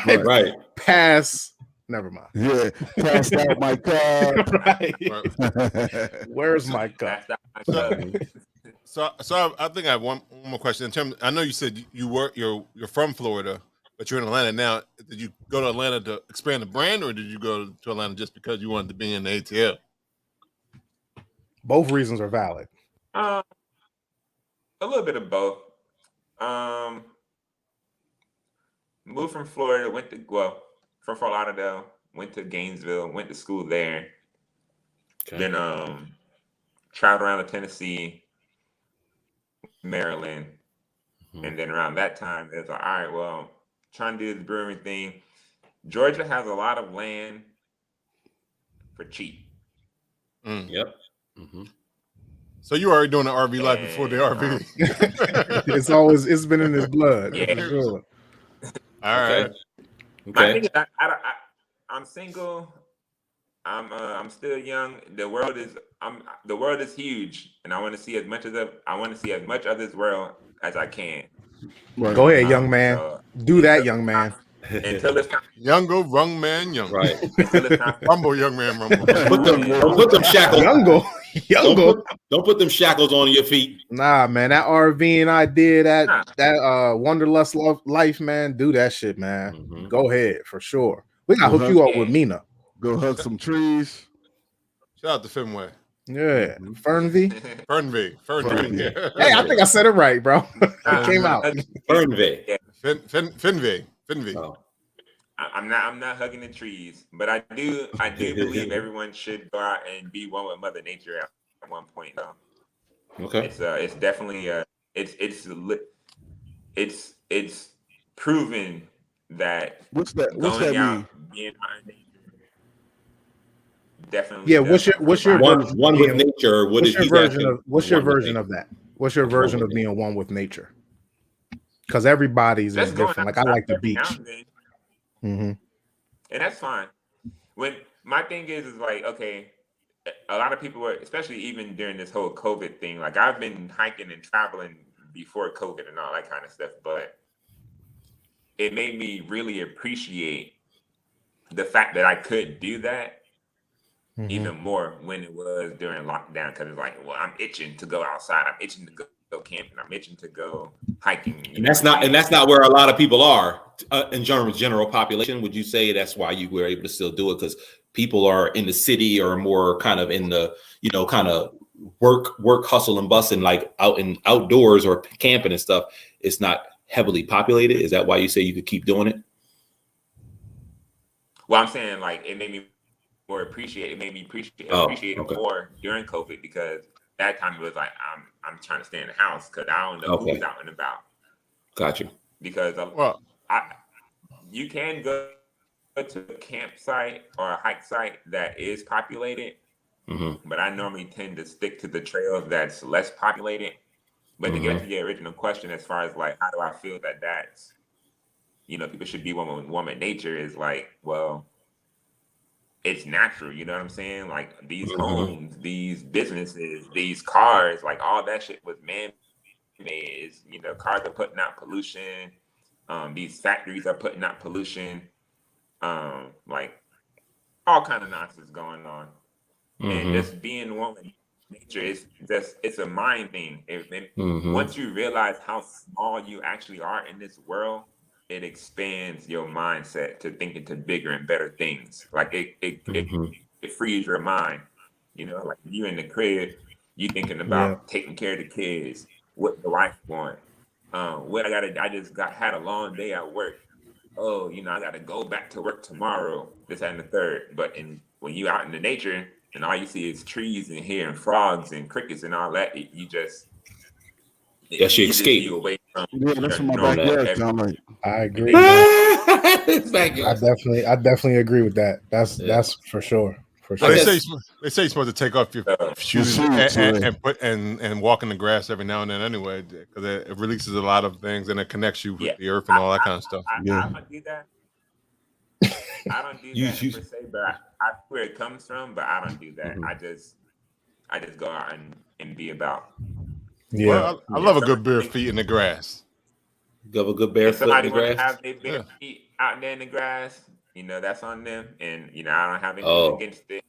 out. right. Pass. Never mind. Yeah, passed out my car. Right. Where's my car? So I think I have one more question. In terms, I know you said you're from Florida, but you're in Atlanta now. Did you go to Atlanta to expand the brand, or did you go to Atlanta just because you wanted to be in the ATL? Both reasons are valid. A little bit of both. Moved from Florida, from Fort Lauderdale, went to Gainesville, went to school there. Okay. Then traveled around to Tennessee, Maryland, and then around that time it was like, all right, well, trying to do the brewing thing. Georgia has a lot of land for cheap. Yep. So you already doing the RV life before the RV. It's been in his blood. Yeah. For sure. All right. Okay. I'm single. I'm still young. The world is huge, and I want to see as much of this world as I can. Right. Go ahead, young man. Do that, young man. Until it's time. Youngo, wrong man, young. Right. Rumble, young man, rumble. Don't put them shackles. Youngo. Don't put them shackles on your feet. Nah, man. That RV and I did that Wanderlust life, man. Do that shit, man. Go ahead for sure. We gotta hook you up with Mina. Go hug some trees. Shout out to Fenway. Yeah, Fernvey. Fernvey. Hey, I think I said it right, bro. It came out. Fernvey. Fenvey. Oh. I'm not hugging the trees, but I do believe everyone should go out and be one with Mother Nature at one point, though. Okay. It's definitely it's proven that what's that mean? Being out in nature, definitely. Yeah, what's your one with nature? What's your version of that? What's your version of being one with nature? Because everybody's is different. Like I like the beach. And that's fine. When my thing is like, okay, a lot of people were, especially even during this whole COVID thing, like I've been hiking and traveling before COVID and all that kind of stuff, but it made me really appreciate the fact that I could do that even more when it was during lockdown, because it's like, well, I'm itching to go outside. I'm itching to go camping. I'm itching to go hiking. And that's not where a lot of people are in general population. Would you say that's why you were able to still do it? Because people are in the city or more kind of in the, kind of work hustle and busting, like out in outdoors or camping and stuff. It's not heavily populated. Is that why you say you could keep doing it? Well, I'm saying like it made me or appreciate it, made me appreciate it okay. more during COVID, because that time it was like I'm trying to stay in the house because I don't know who's out and about. Gotcha. Because you can go to a campsite or a hike site that is populated, but I normally tend to stick to the trails that's less populated. But to get to the original question, as far as like, how do I feel that that's, people should be one with nature, is like, well, it's natural. You know what I'm saying? Like these homes, these businesses, these cars, like all that shit was man-made. Is, cars are putting out pollution. These factories are putting out pollution. Like all kind of nonsense going on. And just being one with nature is it's a mind thing. Once you realize how small you actually are in this world, it expands your mindset to think into bigger and better things. Like it frees your mind. Like you in the crib, you thinking about taking care of the kids, what the wife want, what I just had a long day at work. Oh, I got to go back to work tomorrow, this, that, and the third. But when you out in the nature and all you see is trees and hearing frogs and crickets and all that, you escape. You away from that's what my backyard sound like. I agree. I I definitely agree with that. That's for sure. For sure. They say you're supposed to take off your shoes and walk in the grass every now and then anyway, because it releases a lot of things and it connects you with the earth and all that kind of stuff. I don't do that. I don't do that per se, but I where it comes from, but I don't do that. I just go out and be about. Yeah, well, I love a good bare feet in the grass. You have a good bare foot in the grass. Have their bare feet out there in the grass, that's on them, and I don't have anything against it.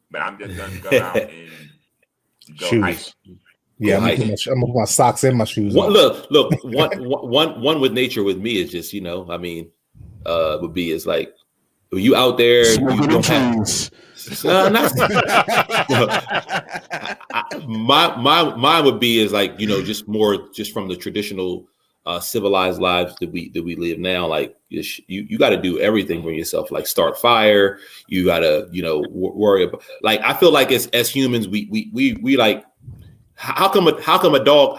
But I'm just gonna go out and go shoes. hike. Yeah, I'm gonna put my socks and my shoes. Look. One with nature with me is just would be is like, are you out there? You don't have. Mine would be is like just from the traditional civilized lives that we live now. Like you got to do everything for yourself. Like start fire. You got to worry about. Like I feel like as humans we like. How come a dog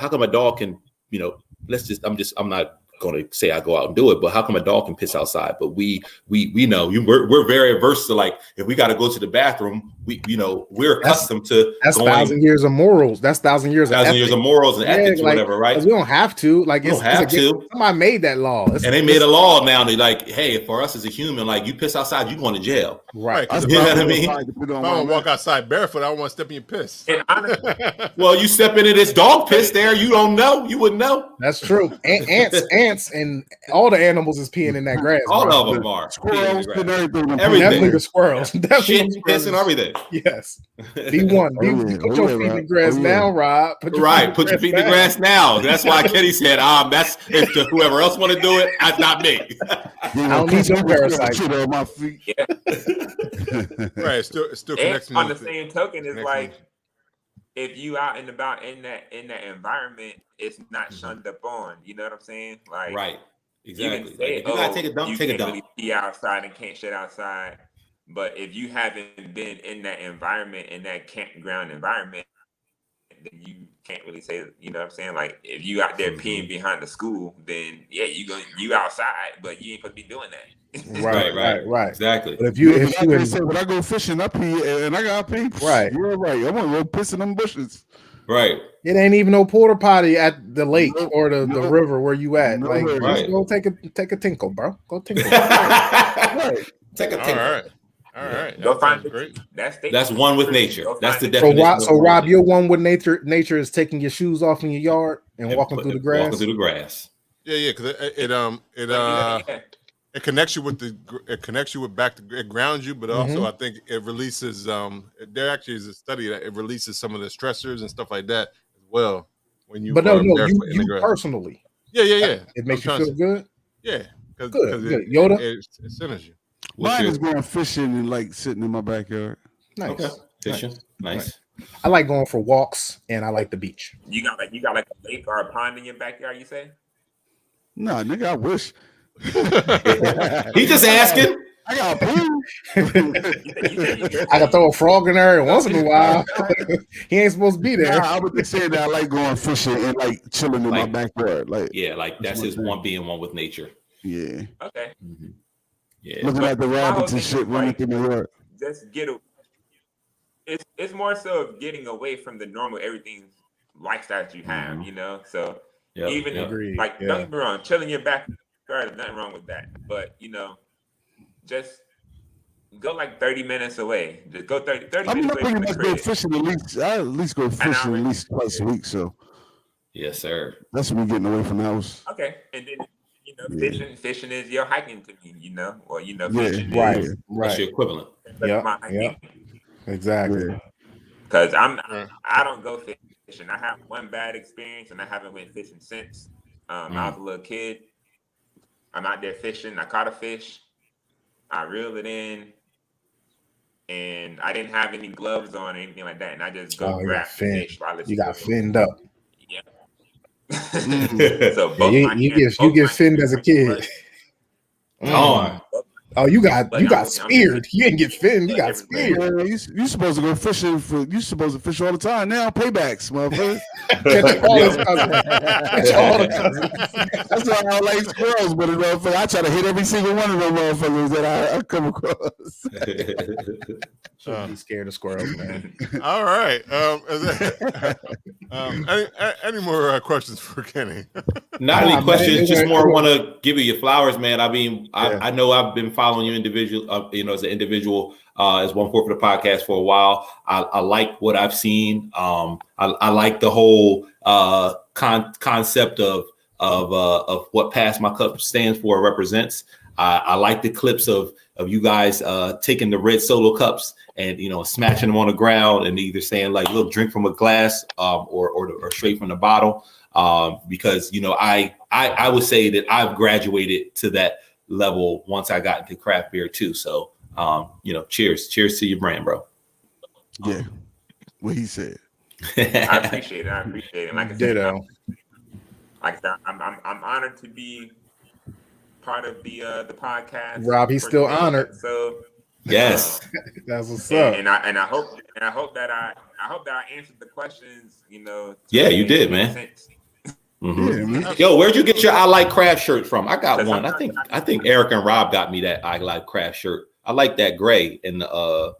can I'm not going to say I go out and do it, but how come a dog can piss outside? But we know we're very averse to, like, if we got to go to the bathroom, we're accustomed to. That's 1,000 years of morals. That's 1,000 years of morals and ethics, or whatever, right? We don't have to. Like, we don't have to. Somebody made that law, and they made a law now. They like, hey, for us as a human, like you piss outside, you going to jail, right? You know what I mean? If I want to walk outside barefoot, I don't want to step in your piss. Well, you step into this dog piss there, you don't know. You wouldn't know. That's true. Ants, and all the animals is peeing in that grass. All of them are squirrels and everything. Definitely the squirrels. Shit, piss, and everything. Yes. D1. Put your feet in the grass now, Rob. Put your feet in the grass now. That's why Kenny said, that's if whoever else want to do it, that's not me. I don't need no parasites. Shit on my feet. Yeah. Right. It still connects on the same token, it's like, if you out and about in that environment, it's not shunned up on. You know what I'm saying? Like, right. Exactly. You can say, if you gotta take a dump, take a dump. Really be outside and can't shit outside. But if you haven't been in that environment, in that campground environment, then you can't really say, you know what I'm saying? Like, if you out there peeing behind the school, then you outside, but you ain't supposed to be doing that. Right. Exactly. But when I go fishing, I pee and I got pee. Right. You're right. I'm gonna go piss in them bushes. Right. It ain't even no porta potty at the lake or the river where you at. Just go take a tinkle, bro. Go tinkle. Right. Take a tinkle. All right. Go find great. That's one with nature. That's the definition. So Rob, you're one with nature. Nature is taking your shoes off in your yard and walking through the grass. Walking through the grass. Yeah, because it connects you with it grounds you, but also I think it releases. There actually is a study that it releases some of the stressors and stuff like that as well when you. But you personally. Yeah. It makes you feel good. Yeah, good. Yoda, it centers you. Mine is going fishing and like sitting in my backyard. Nice. Okay. Fishing. Nice. I like going for walks and I like the beach. You got like a lake or a pond in your backyard, you say? No, nigga, I wish. He just asking. I got a pool. I can throw a frog in there once in a while. He ain't supposed to be there. Nah, I would just say that I like going fishing and like chilling in my backyard. Like, yeah, like that's his one being one with nature. Yeah. Okay. Mm-hmm. Yeah. Looking at the rabbits and shit running through my yard. Just it's more so of getting away from the normal everything lifestyle that you have, you know. So even like don't get me wrong, chilling your backyard, there's nothing wrong with that. But you know, just go like 30 minutes away. Just go 30 minutes away from the crib. Go fishing I at least go fishing at least twice a week. So yes, sir. That's me getting away from the house. Okay, and then you know, fishing is your hiking to me. You know, or you know, fishing right. That's your equivalent. Yeah. Exactly. Because I don't go fishing. I have one bad experience, and I haven't went fishing since. I was a little kid. I'm out there fishing. I caught a fish. I reeled it in, and I didn't have any gloves on or anything like that. And I just grab the fish. You got finned up. Yeah. So you get finned as a kid. Oh, you got speared. You didn't get finned. You got speared. Yeah, you supposed to go fishing you supposed to fish all the time now. Paybacks, motherfucker. Catch all his cousins. Catch all the cousins. That's why I don't like squirrels, but motherfucker, I try to hit every single one of those motherfuckers that I come across. Shouldn't be scared of squirrels, man. All right. Any more questions for Kenny? Not any questions. Just more want to give you your flowers, man. I mean, I know I've been following you as an individual, as 1/4 of the podcast for a while. I like what I've seen. I like the whole concept of what Pass My Cup stands for or represents. I like the clips of you guys taking the red solo cups and smashing them on the ground and either saying like, "Look, drink from a glass," or straight from the bottle. Because I would say that I've graduated to that level once I got into craft beer too. So cheers to your brand, bro. Yeah, what he said. I appreciate it. Like I said, I'm honored to be part of the podcast. Rob, he's still honored. So yes, that's what's up. And I hope that I answered the questions. Yeah, you did, man. Mm-hmm. Yeah, man. Yo, where'd you get your "I Like Craft" shirt from? I got one. I think Eric and Rob got me that "I Like Craft" shirt. I like that gray and the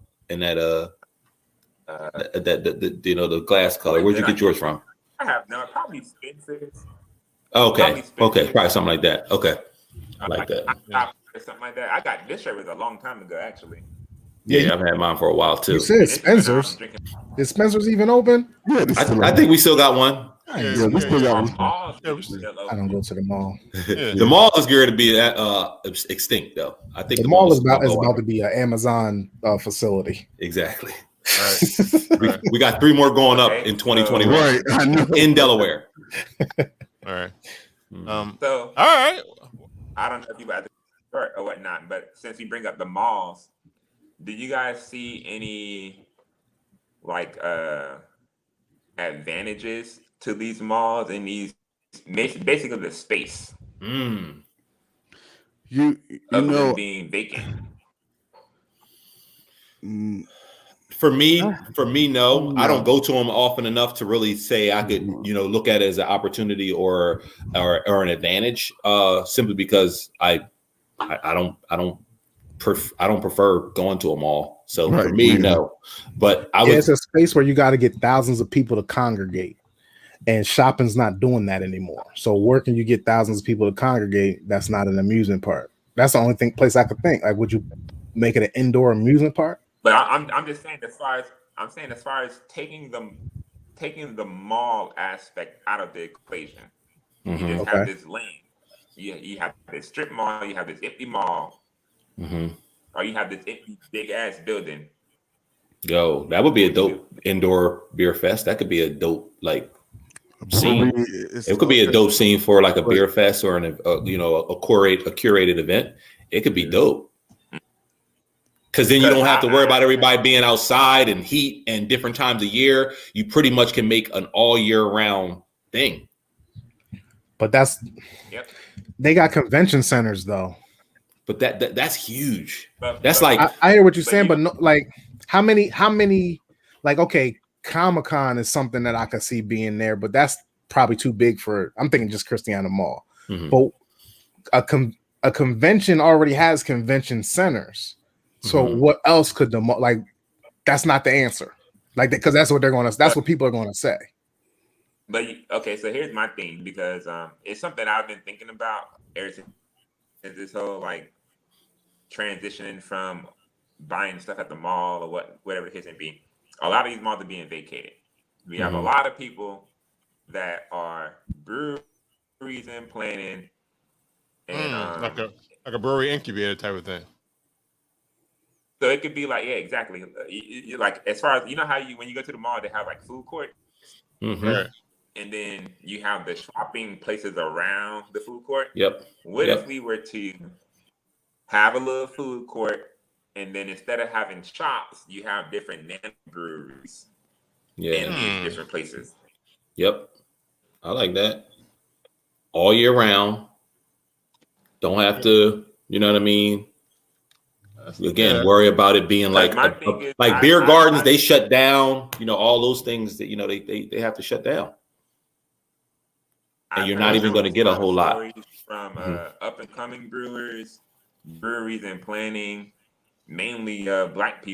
glass color. Where'd you get yours from? I have probably Spencer's. Okay, probably something like that. Okay, I like that. Something like that. I got this shirt was a long time ago, actually. Yeah, I've had mine for a while too. You said Spencer's. Is Spencer's even open? Yeah, I think we still got one. We still got one. I don't go to the mall. The mall is going to be extinct, though. I think the mall is about to be an Amazon facility. Exactly. All right. We got 3 more going up in 2021. Right, I know. In Delaware. All right. So, all right. I don't know if you got the shirt or whatnot, but since you bring up the malls, did you guys see any advantages to these malls and these basically the space? You know, being vacant. For me, no. I don't go to them often enough to really say I could, look at it as an opportunity or an advantage. Simply because I don't prefer going to a mall. So for me, no. But it's a space where you got to get thousands of people to congregate, and shopping's not doing that anymore. So where can you get thousands of people to congregate? That's not an amusement park. That's the only place I could think. Like, would you make it an indoor amusement park? But I'm just saying as far as taking the mall aspect out of the equation, you just have this lane. You have this strip mall, you have this empty mall, or you have this empty big ass building. Yo, that would be a dope indoor beer fest. That could be a dope scene. It could be a dope scene for like a beer fest or a curated event. It could be dope. Because then you don't have to worry about everybody being outside and heat and different times of year. You pretty much can make an all year round thing. But they got convention centers though. But that's huge. But like I hear what you're but saying, you- but no, like how many like okay, Comic-Con is something that I could see being there, but that's probably too big for. I'm thinking just Christiana Mall, but a convention already has convention centers. So what else could the like? That's not the answer. Like because that's what they're going to. That's what people are going to say. But okay, so here's my thing because it's something I've been thinking about ever since this whole like transitioning from buying stuff at the mall or whatever the case may be. A lot of these malls are being vacated. We have a lot of people that are breweries and planning, and like a brewery incubator type of thing. so it could be like exactly. You like as far as you know how when you go to the mall they have like food court, Right. and then you have the shopping places around the food court. Yep. What if we were to have a little food court, and then instead of having shops, you have different nano breweries in these different places? Yep. I like that. All year round. Don't have to, you know what I mean? Again, worry about it being like beer gardens, they shut down, you know, all those things that, you know, they have to shut down. And you're not even going to get a whole lot. From up and coming brewers, breweries and planning, mainly black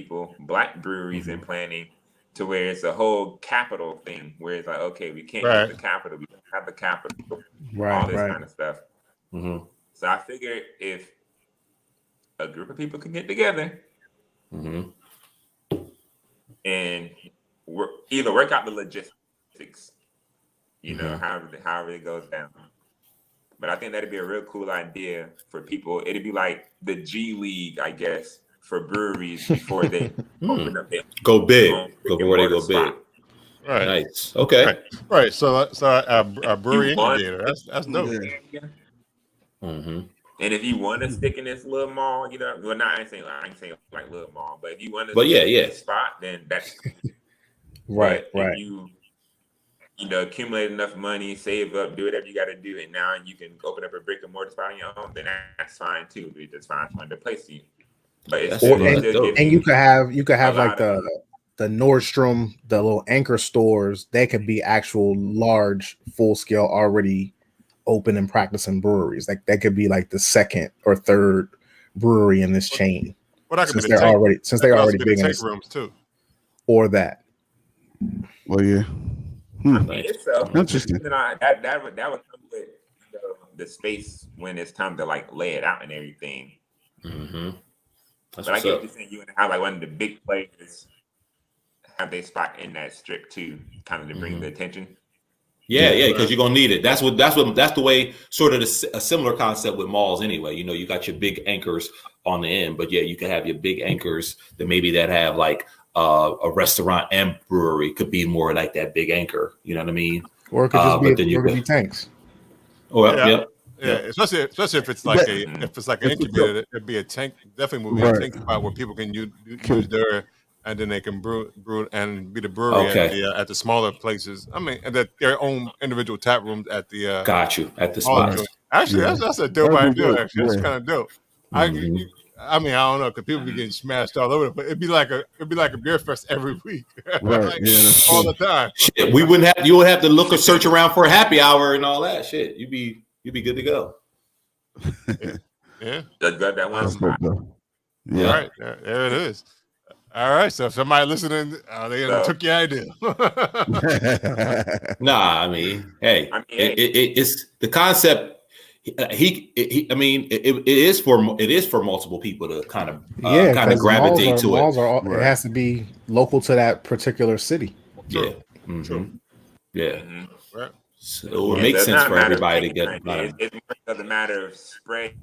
breweries and planning, to where it's a whole capital thing, where it's like, okay, we can't use the capital, we don't have the capital, all this kind of stuff. So I figured if a group of people can get together and either work out the logistics, you know, however it goes down. But I think that'd be a real cool idea for people. It'd be like the G League, I guess, for breweries before they open up their go big, before they go big. Right. Nice. Okay. Right. So a brewery incubator. That's dope. And if you want to stick in this little mall, you know, well, I ain't saying like little mall, but if you want to this spot, then that's right. If you know, accumulate enough money, save up, do whatever you got to do, and now you can open up a brick and mortar spot on your own, then that's fine too. We just find to place you. But it's and you could have like the Nordstrom, the little anchor stores. They could be actual large, full scale, already open and practicing breweries. Like that could be like the second or third brewery in this chain. Well, since they're already big in this rooms too, or that. Well, yeah. Interesting. That would come with the space when it's time to like lay it out and everything. But I get what you're saying. You want to have like one of the big players have their spot in that strip too, kind of to bring the attention. Yeah, because you're gonna need it. That's the way. Sort of a similar concept with malls, anyway. You know, you got your big anchors on the end, but you can have your big anchors that have like a restaurant and brewery. Could be more like that big anchor. You know what I mean? Or it could just be tanks. Yeah, especially if it's like an incubator, it'd be a tank. Definitely would be a tank spot where people can use their, and then they can brew and be the brewery at the smaller places. I mean, and their own individual tap rooms at the. Got you at the spot. Actually, that's a dope idea. Actually, that's kind of dope. I mean, I don't know, because people be getting smashed all over, but it'd be like a beer fest every week, Right? all the time. Shit, you would have to look or search around for a happy hour and all that shit. You'd be good to go. Yeah, just got that one spot. Yeah, all right, there it is. All right, so if somebody listening, they took your idea. Nah, I mean, hey, it's the concept. It is for multiple people to kind of gravitate to it. It has to be local to that particular city. True. Yeah. True. Yeah. Right. So it would make sense for everybody to get. It doesn't matter of spreading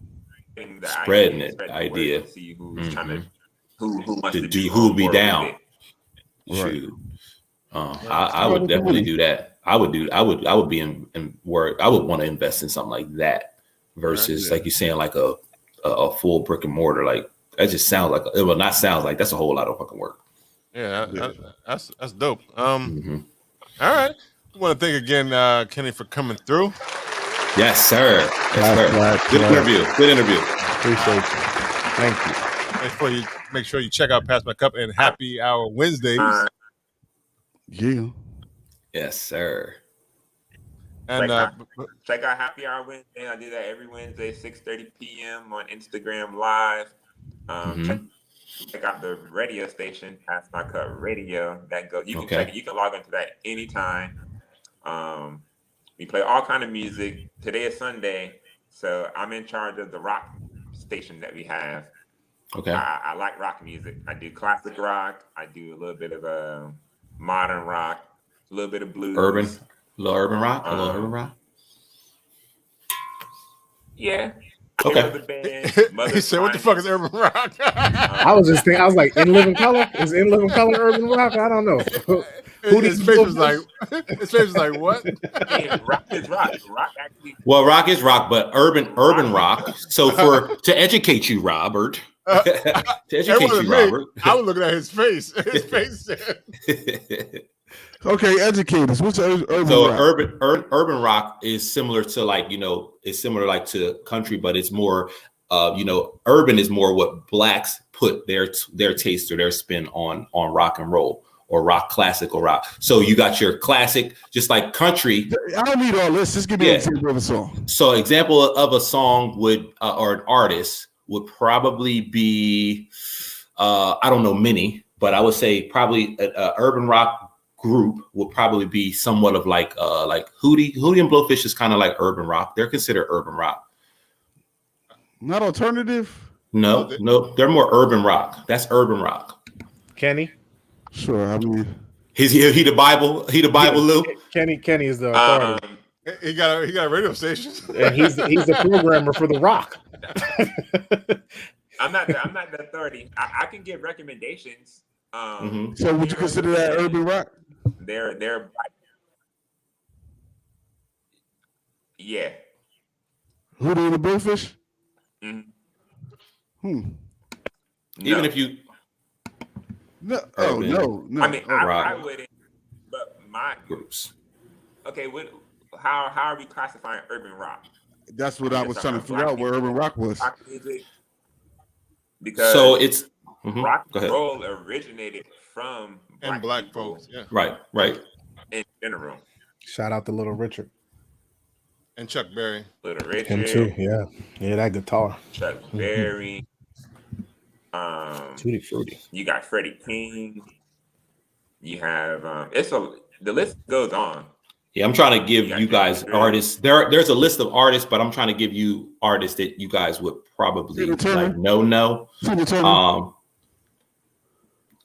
the idea. To see who's trying to who wants to do who be down. Shoot. I would definitely do that. I would be in work. I would want to invest in something like that versus like you're saying, like a full brick and mortar. Like that just sounds like it will not sound like that's a whole lot of fucking work. Yeah, that's dope. All right. I want to thank again, Kenny, for coming through. Yes, sir. Yes, sir. Good interview. Appreciate you. Thank you. Make sure you check out Pass My Cup and Happy Hour Wednesdays. Yeah. Yes, sir. And check out Happy Hour Wednesday. I do that every Wednesday, 6:30 p.m. on Instagram Live. Check out the radio station, Pass My Cup Radio. You can check it. You can log into that anytime. We play all kind of music. Today is Sunday, so I'm in charge of the rock station that we have. Okay. I like rock music. I do classic rock. I do a little bit of modern rock, a little bit of blues. A little urban rock. Yeah. Okay. The band, he said, "What the fuck is urban rock?" I was just thinking. I was like, "In Living Color is In Living Color urban rock?" I don't know. His face was like, "What?" Rock is rock. Rock actually. Well, rock is rock, but urban rock. So to educate you, Robert. To educate you, Robert. I was looking at his face. His face said. Okay, educate us. What's urban rock? Urban rock is similar to to country, but it's more urban is more what blacks put their taste or their spin on rock and roll or rock, classical rock. So you got your classic, just like country. I don't need all this. Just give me an example of a song. So example of a song would or an artist would probably be I don't know many, but I would say probably an urban rock group would probably be somewhat of like Hootie and Blowfish is kind of like urban rock. They're considered urban rock. Not alternative? No, they're more urban rock. That's urban rock. Kenny? Sure, I mean he the Bible, Lou. Kenny is the authority. He got a radio station. And he's the programmer for the rock. I'm not the authority. I can give recommendations. So would you consider that urban rock? They're yeah. Hootie and the Blowfish? Even if you no. I mean, I wouldn't, but my groups. Okay, how are we classifying urban rock? That's what I was trying to figure out where urban rock was. Rock music, because so it's rock and roll originated from black folks. Yeah. Right. In general. Shout out to Little Richard. And Chuck Berry. Little Richard. Him too, yeah. Yeah, that guitar. Chuck Berry. Tutti Frutti. You got Freddie King. You have the list goes on. Yeah, I'm trying to give you guys artists. There's a list of artists, but I'm trying to give you artists that you guys would probably like know.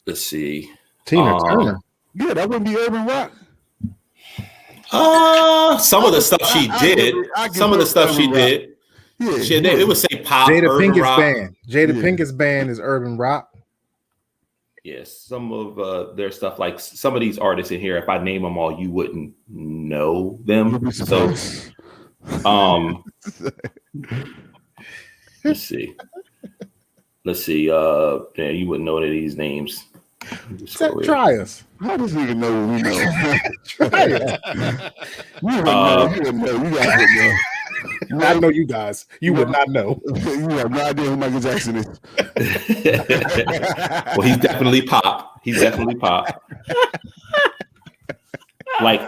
Let's see. Tina Turner. Yeah, that wouldn't be urban rock. Some of the stuff she did. Some of the stuff she did. Yeah, it would say pop. Jada urban Pinkett's rock. band. Pinkett's band is urban rock. Yes, some of their stuff, like some of these artists in here, if I name them all, you wouldn't know them. So, let's see. Yeah, you wouldn't know any of these names. Try us. How does he even know what we know? Try it. You wouldn't know. You guys wouldn't know. I know you guys. You would not know. You have no idea who Michael Jackson is. Well, he's definitely pop. Like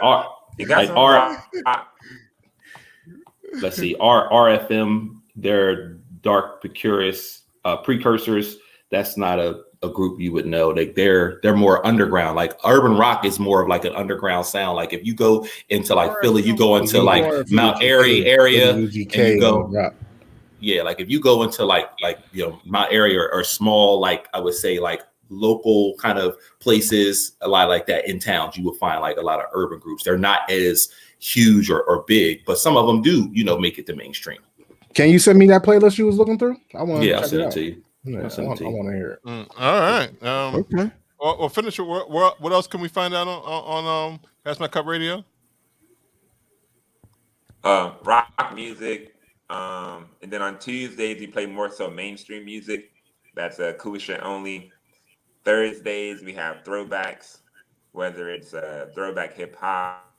let's see, RFM, they're dark precursors. That's not a group you would know. Like they're more underground. Like urban rock is more of like an underground sound. Like if you go into like Philly, you go into like Mount Airy area, and you go, like if you go into like Mount Airy or small, like I would say like local kind of places, a lot like that in towns, you will find like a lot of urban groups. They're not as huge or big, but some of them do, make it to mainstream. Can you send me that playlist you was looking through? I want. Yeah, I'll send it to you. Yeah, I want to hear it. All right. Okay. Well, finish it. What else can we find out on Pass My Cup Radio? Rock music. And then on Tuesdays we play more so mainstream music. That's cool shit only. Thursdays we have throwbacks, whether it's throwback hip hop,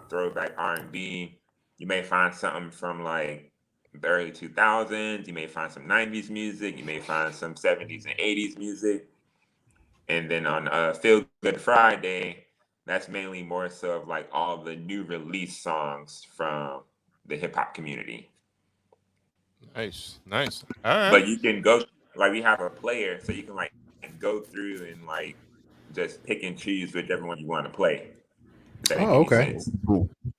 throwback R&B. You may find something from like the early 2000s. You may find some 90s music. You may find some 70s and 80s music. And then on Feel Good Friday, that's mainly more so of like all the new release songs from the hip hop community. Nice. All right. But you can go, like, we have a player, so you can like go through and like just pick and choose whichever one you want to play. Oh, okay.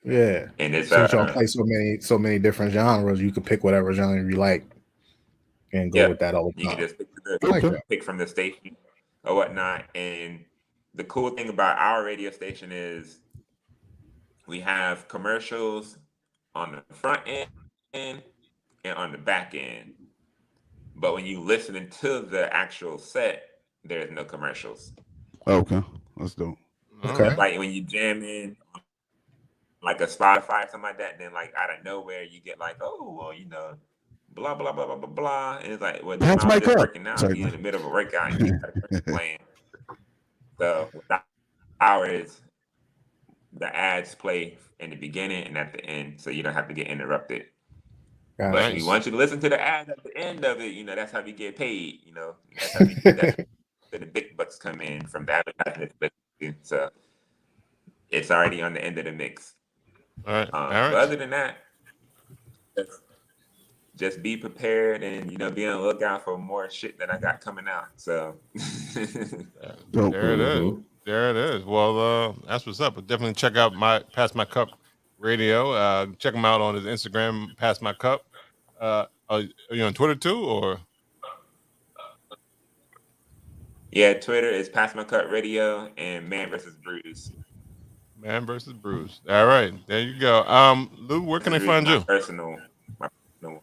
Yeah. And it's since y'all play so many different genres, you can pick whatever genre you like and go with that all the time. You can just pick from the station or whatnot. And the cool thing about our radio station is we have commercials on the front end and on the back end. But when you listen to the actual set, there's no commercials. Okay, let's do. Okay. Like when you jam in like a Spotify or something like that, then like out of nowhere you get like, oh, well, you know, blah blah blah blah blah blah, and it's like, well, that's my cup. Working out. You're in the middle of a workout, and you got playing. So ours, the ads play in the beginning and at the end, so you don't have to get interrupted. But Nice. we want you to listen to the ads at the end of it. You know, that's how we get paid. You know, that's how the big bucks come in from the advertising. So it's already on the end of the mix. All right. But other than that, just be prepared and, you know, be on the lookout for more shit that I got coming out. So there it is. There it is. Well, that's what's up. But definitely check out Pass My Cup Radio. Check him out on his Instagram, Pass My Cup. Are you on Twitter too, or? Yeah, Twitter is Pass My Cup Radio and Man vs. Brews. Man versus Brews. All right, there you go. Lou, where can I find you? My personal one.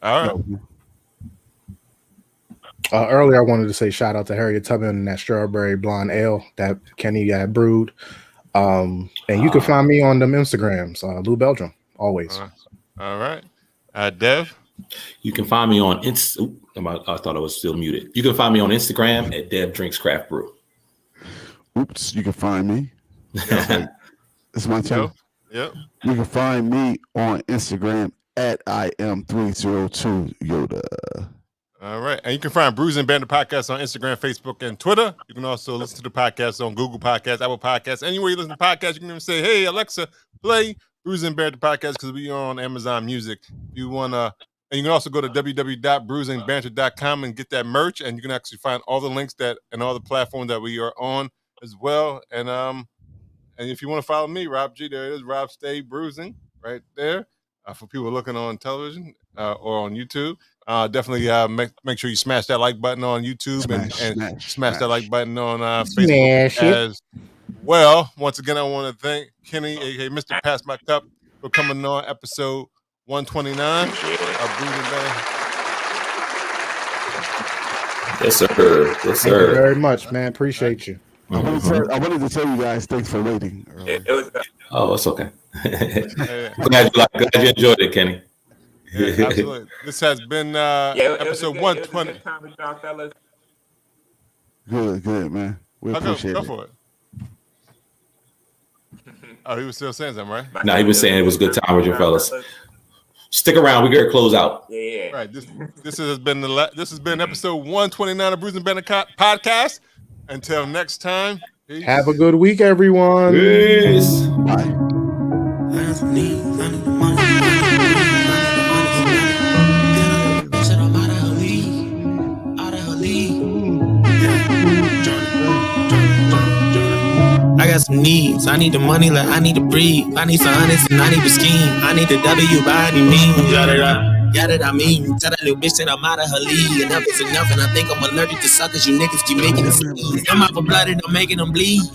All right. Earlier, I wanted to say shout out to Harriet Tubman and that strawberry blonde ale that Kenny brewed. And you can find me on them Instagrams, Lou Belgium, always. All right. Dev? You can find me on I thought I was still muted. You can find me on Instagram at Dev Drinks Craft Brew. Oops, you can find me. It's my turn. Yep. You can find me on Instagram at IM302 Yoda. All right. And you can find Brews and Banter Podcast on Instagram, Facebook, and Twitter. You can also listen to the podcast on Google Podcasts, Apple Podcasts. Anywhere you listen to podcasts, you can even say, hey, Alexa, play Brews and Banter Podcast because we are on Amazon Music. If you want to, and you can also go to www.brewsandbanter.com and get that merch. And you can actually find all the links and all the platforms that we are on as well. And if you want to follow me, Rob G, there it is, Rob Stay Bruising right there. For people looking on television or on YouTube. Definitely make sure you smash that like button on YouTube and smash that like button on Facebook as well. Once again, I want to thank Kenny, aka Mr. Pass My Cup, for coming on episode 129 of Brews and Banter. Yes, sir. Yes, Thank you very much, man. Appreciate you. I wanted to tell you guys thanks for waiting. Oh, it's okay. Glad you enjoyed it, Kenny. Yeah, absolutely. This has been episode 120. Good, man. We appreciate go it. for it. Oh, he was still saying something, right? No, he was saying it was a good time with your fellas. Stick around. We got to close out. Yeah. Right. This has been episode 129 of Brews and Banter Podcast. Until next time. Peace. Have a good week, everyone. Peace. Bye. I got some needs. I need the money like I need to breathe. I need some honest and I need to scheme. I need the W by any means. Got it, I mean. Tell that little bitch that I'm out of her league. Enough is enough, and I think I'm allergic to suckers. You niggas keep making it sneeze. I'm out for blood and I'm making them bleed.